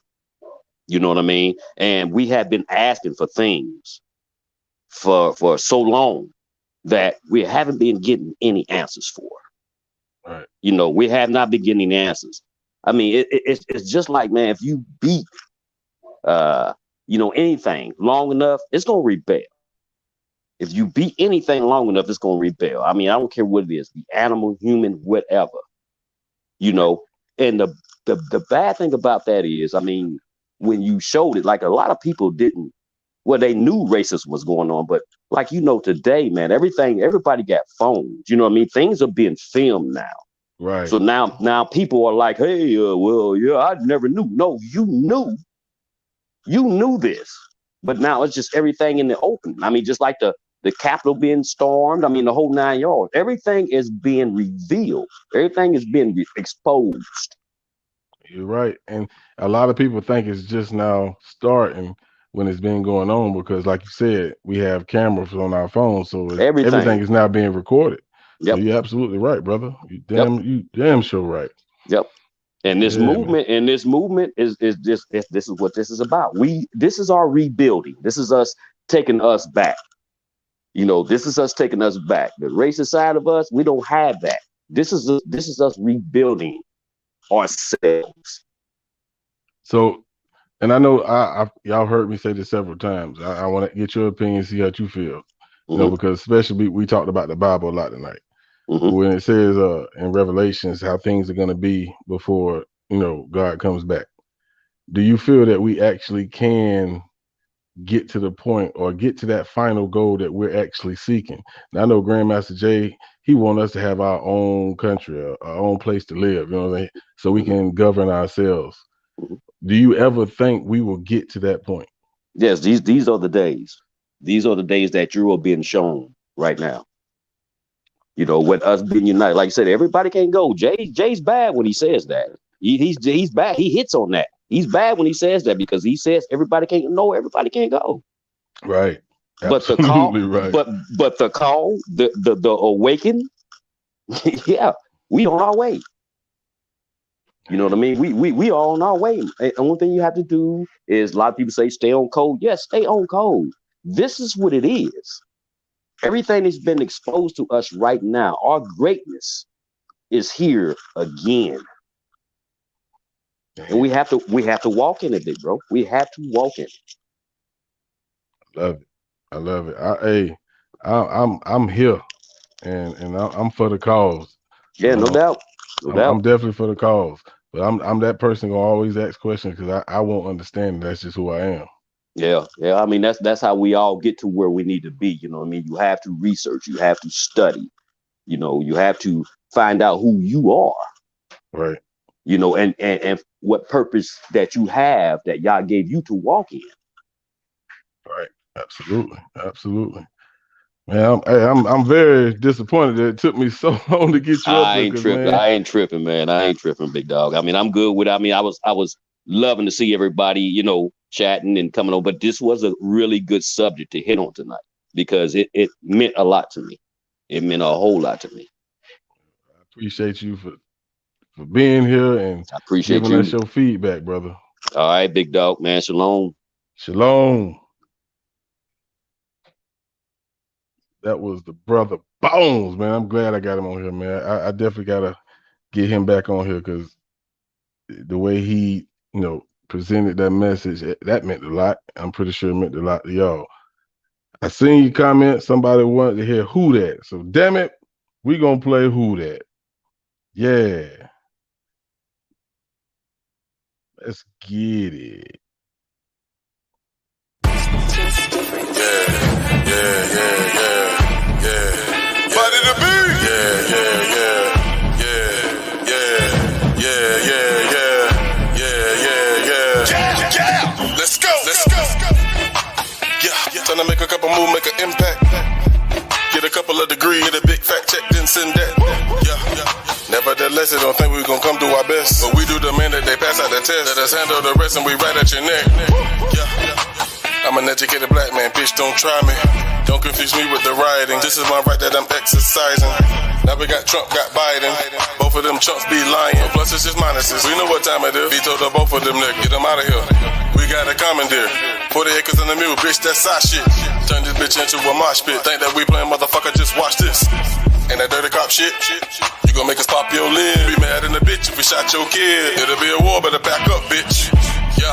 You know what I mean? And we have been asking for things for so long that we haven't been getting any answers for. Right. We have not been getting answers. I mean, it's just like, man, if you beat, anything long enough, it's gonna rebel. If you beat anything long enough, it's gonna rebel. I mean, I don't care what it is, the animal, human, whatever. And the bad thing about that is, I mean, when you showed it, like a lot of people didn't. Well, they knew racist was going on, but like today, man, everybody got phones. You know what I mean? Things are being filmed now. Right. So now people are like, hey, I never knew. No, you knew this, but now it's just everything in the open. I mean, just like the Capitol being stormed. I mean, the whole 9 yards. Everything is being revealed. Everything is being exposed. You're right, and a lot of people think it's just now starting when it's been going on because, like you said, we have cameras on our phones, so everything is now being recorded. Yep. So you're absolutely right, brother. You damn sure right. Yep. And this movement, is this is what this is about. This is our rebuilding. This is us taking us back. This is us taking us back. The racist side of us, we don't have that. This is us rebuilding ourselves. So, and I know y'all heard me say this several times. I want to get your opinion, see how you feel. Because especially we talked about the Bible a lot tonight. When it says in Revelations how things are going to be before God comes back. Do you feel that we actually can get to the point or get to that final goal that we're actually seeking? Now, I know Grandmaster Jay, he wants us to have our own country, our own place to live, so we can govern ourselves. Do you ever think we will get to that point? Yes, these are the days. These are the days that you are being shown right now. With us being united. Like I said, everybody can't go. Jay's bad when he says that. He's bad. He hits on that. He's bad when he says that because he says everybody can't go. Right. But the call, right. But the call, the awaken, yeah, we on our way. You know what I mean? We are on our way. The only thing you have to do is, a lot of people say stay on code. Yes, stay on code. This is what it is. Everything that's been exposed to us right now, our greatness is here again. And we have to walk in it, big bro. We have to walk in it. I love it. I'm here, and I'm for the cause. Yeah, no doubt. I'm definitely for the cause. But I'm that person gonna always ask questions because I won't understand. That's just who I am. Yeah. I mean, that's how we all get to where we need to be. You know what I mean? You have to research. You have to study. You have to find out who you are. Right. And what purpose that you have that y'all gave you to walk in. Right. Absolutely. Man, I'm very disappointed that it took me so long to get you up. I ain't tripping, man. I ain't tripping, big dog. I mean, I'm good with it. I mean, I was loving to see everybody, chatting and coming on, but this was a really good subject to hit on tonight because it meant a lot to me. It meant a whole lot to me. I appreciate you for being here and I appreciate giving us your feedback, brother. All right, big dog, man. Shalom. That was the brother Bones, man. I'm glad I got him on here, man. I definitely gotta get him back on here because the way he, presented that message, that meant a lot. I'm pretty sure it meant a lot to y'all. I seen your comment. Somebody wanted to hear Who That. So damn it, we gonna play Who That. Yeah. Let's get it. Yeah. Body to be. Yeah. Let's go. Yeah. Trying to make a couple moves, make an impact. Get a couple of degrees, get a big fat check, then send that. Yeah. Nevertheless, I don't think we're gonna come do our best. But we do the minute they pass out the test. Let us handle the rest and we right at your neck. Yeah. I'm an educated black man, bitch, don't try me. Don't confuse me with the rioting. This is my right that I'm exercising. Now we got Trump, got Biden. Both of them chumps be lying. Plus it's just minuses. We know what time it is. Veto to both of them, nigga. Get them out of here. We got a commandeer. 40 acres in the mule, bitch, that's our shit. Turn this bitch into a mosh pit. Think that we playing, motherfucker, just watch this. And that dirty cop shit, you gon' make us pop your lid. Be mad in the bitch if we nigga shot your kid, it'll be a war, better back up, bitch. Yeah.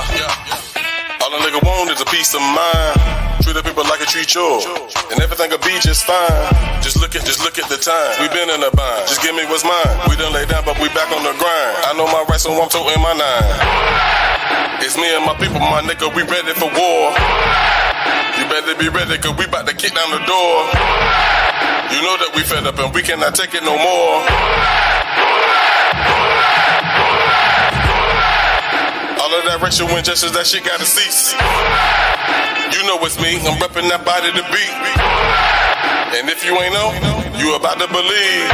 All a nigga want is a peace of mind. Treat the people like a treat yours, and everything'll be just fine. Just look at the time. We been in a bind. Just give me what's mine. We done lay down, but we back on the grind. I know my rights, so I'm toting my nine. It's me and my people, my nigga. We ready for war. You better be ready, cause we bout to kick down the door. You know that we fed up and we cannot take it no more. All of that racial injustice, that shit gotta cease. You know it's me, I'm repping that body to beat. And if you ain't know, you about to believe.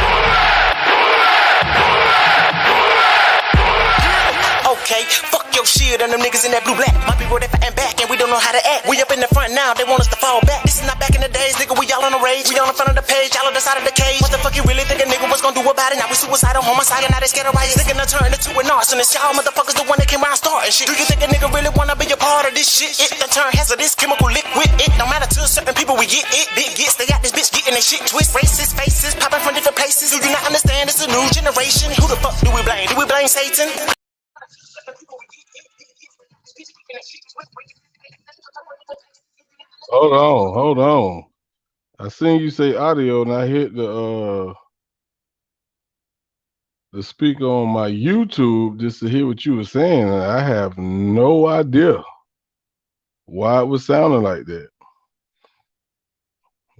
Okay, fuck your shit and them niggas in that blue black. My people they fighting back and we don't know how to act. We up in the front now, they want us to fall back. This is not back in the days, nigga, we all on the rage. We on the front of the page, y'all on the side of the cage. What the fuck you really think a nigga was gonna do about it? Now we suicidal, homicide, and now they scared of riots. Nigga done turned into an arsonist. Y'all motherfuckers the one that came around starting shit. Do you think a nigga really wanna be a part of this shit? It done turned hazardous, chemical liquid. It don't matter to certain people, we get it. Big gets, they got this bitch getting their shit twist. Racist faces, popping from different places. Do you not understand? It's a new generation. Who the fuck do we blame? Do we blame Satan? Hold on. I seen you say audio, and I hit the speaker on my YouTube just to hear what you were saying. And I have no idea why it was sounding like that.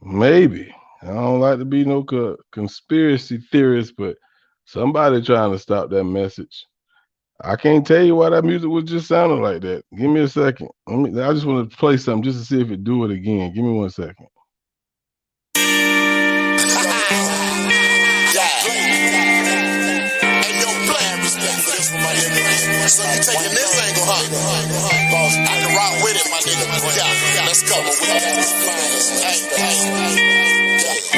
Maybe I don't like to be no conspiracy theorist, but somebody trying to stop that message. I can't tell you why that music was just sounding like that. Give me a second. I just want to play something just to see if it do it again. Give me 1 second. So you taking this angle, huh? Boss, I can rock with it, my nigga. Yeah, let's go.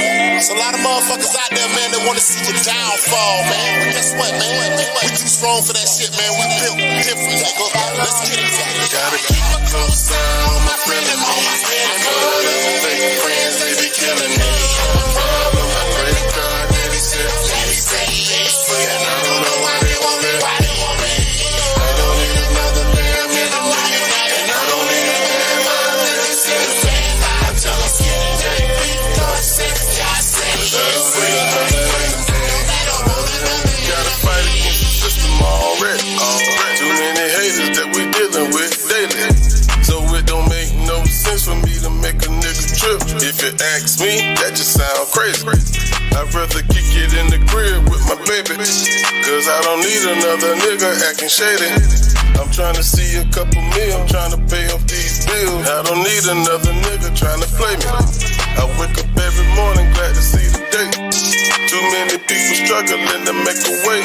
There's a lot of motherfuckers out there, man, that want to see your downfall, man. But guess what, man? We too strong for that shit, man. We built different, nigga. Let's get it. Gotta keep a close eye on my friend and me. All them fake friends, they be killing me. Problem, I pray to God that he said, and I don't know why they want it. I don't need another damn nigga, and I don't need a damn I tell them, gotta fight against the system already. Too many haters that we dealing with daily. So it don't make no sense for me to make a nigga trip. If you ask me, that just sound crazy. I'd rather kick it in the crib with my baby, cause I don't need another nigga acting shady. I'm trying to see a couple meal, trying to pay off these bills. I don't need another nigga trying to play me. I wake up every morning glad to see the day. Too many people struggling to make a way.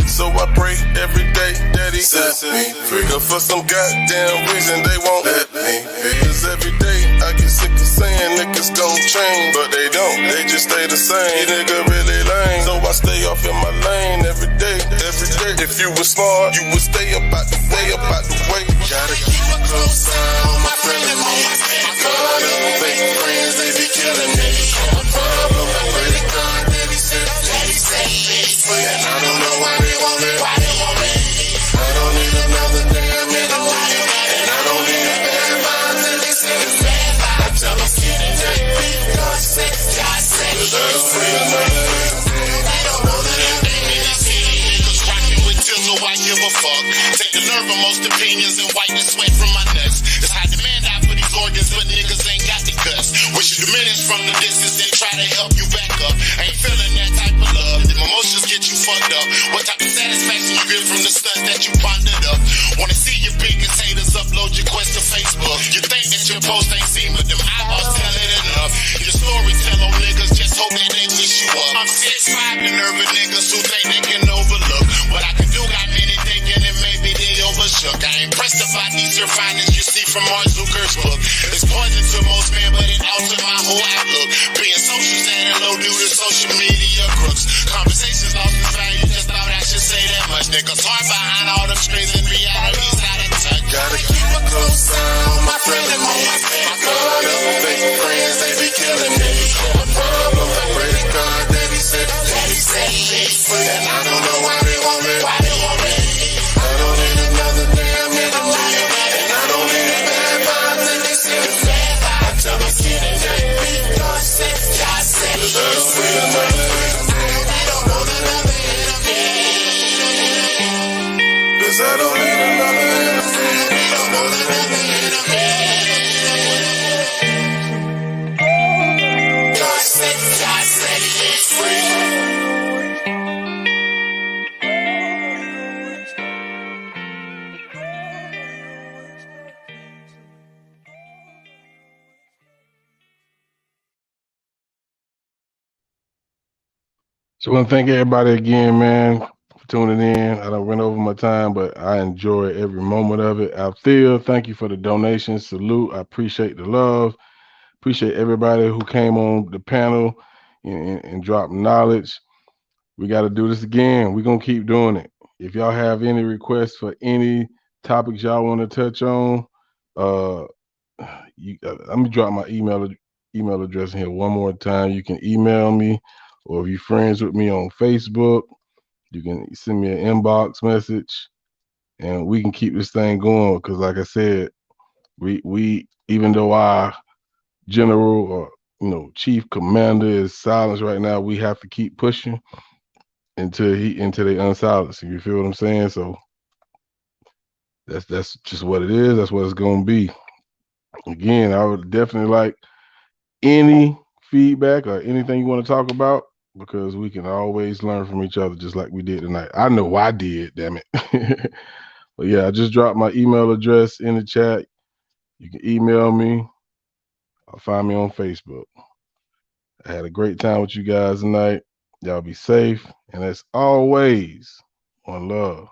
So I pray every day that he set me free. For some goddamn reason they won't let me be. Cause every day I get sick of saying niggas gon' change, but they don't, they just stay the same. Nigga really lame, so I stay off in my lane every day. If you was smart, you would stay up out the way. Gotta keep a close eye on my friend and me. All them fake friends, they be killing me. A problem, I pray to God that he said, and I don't know why they want it. I don't need another damn nigga, and I don't need a damn mind that they say. I tell them, so I give a fuck. Take the nerve of most opinions and wipe the sweat from my nuts. It's high demand out for these organs, but niggas ain't got the guts. Wish you diminish from the distance, then try to help you back up. Ain't feeling that type of love. Them emotions get you fucked up. What type of satisfaction you get from the stuff that you pondered up? Wanna see your biggest haters upload your quest to Facebook. You think that your post ain't seen, but them eyeballs tell it enough. Your story tell on niggas, just hope that they wish you up. I'm 6'5", the nerve of niggas who think they can overlook what I can do. Got many thinking and maybe they overshook. I ain't pressed about these refinements you see from Mark Zuckerberg's book. It's poison to most men, but it altered my whole outlook. Being social sad and low due to social media crooks. Conversations lost its value, just thought I should say that much. Niggas hard behind all them strings and reality's out of touch. Gotta keep a close eye on my friend and me. All them fake friends, they be killing me. A problem, I pray to God that he said, and I don't know why they want it. So I want to thank everybody again, man, for tuning in. I done went over my time, but I enjoy every moment of it. Althea, thank you for the donation. Salute. I appreciate the love. Appreciate everybody who came on the panel and dropped knowledge. We got to do this again. We're going to keep doing it. If y'all have any requests for any topics y'all want to touch on, let me drop my email address in here one more time. You can email me, or if you're friends with me on Facebook, you can send me an inbox message, and we can keep this thing going. Because, like I said, we even though our general or chief commander is silenced right now, we have to keep pushing until they unsilence him. You feel what I'm saying? So that's just what it is. That's what it's gonna be. Again, I would definitely like any feedback or anything you want to talk about, because we can always learn from each other, just like we did tonight. I know I did, damn it. But yeah, I just dropped my email address in the chat. You can email me or find me on Facebook. I had a great time with you guys tonight. Y'all be safe, and as always, one love.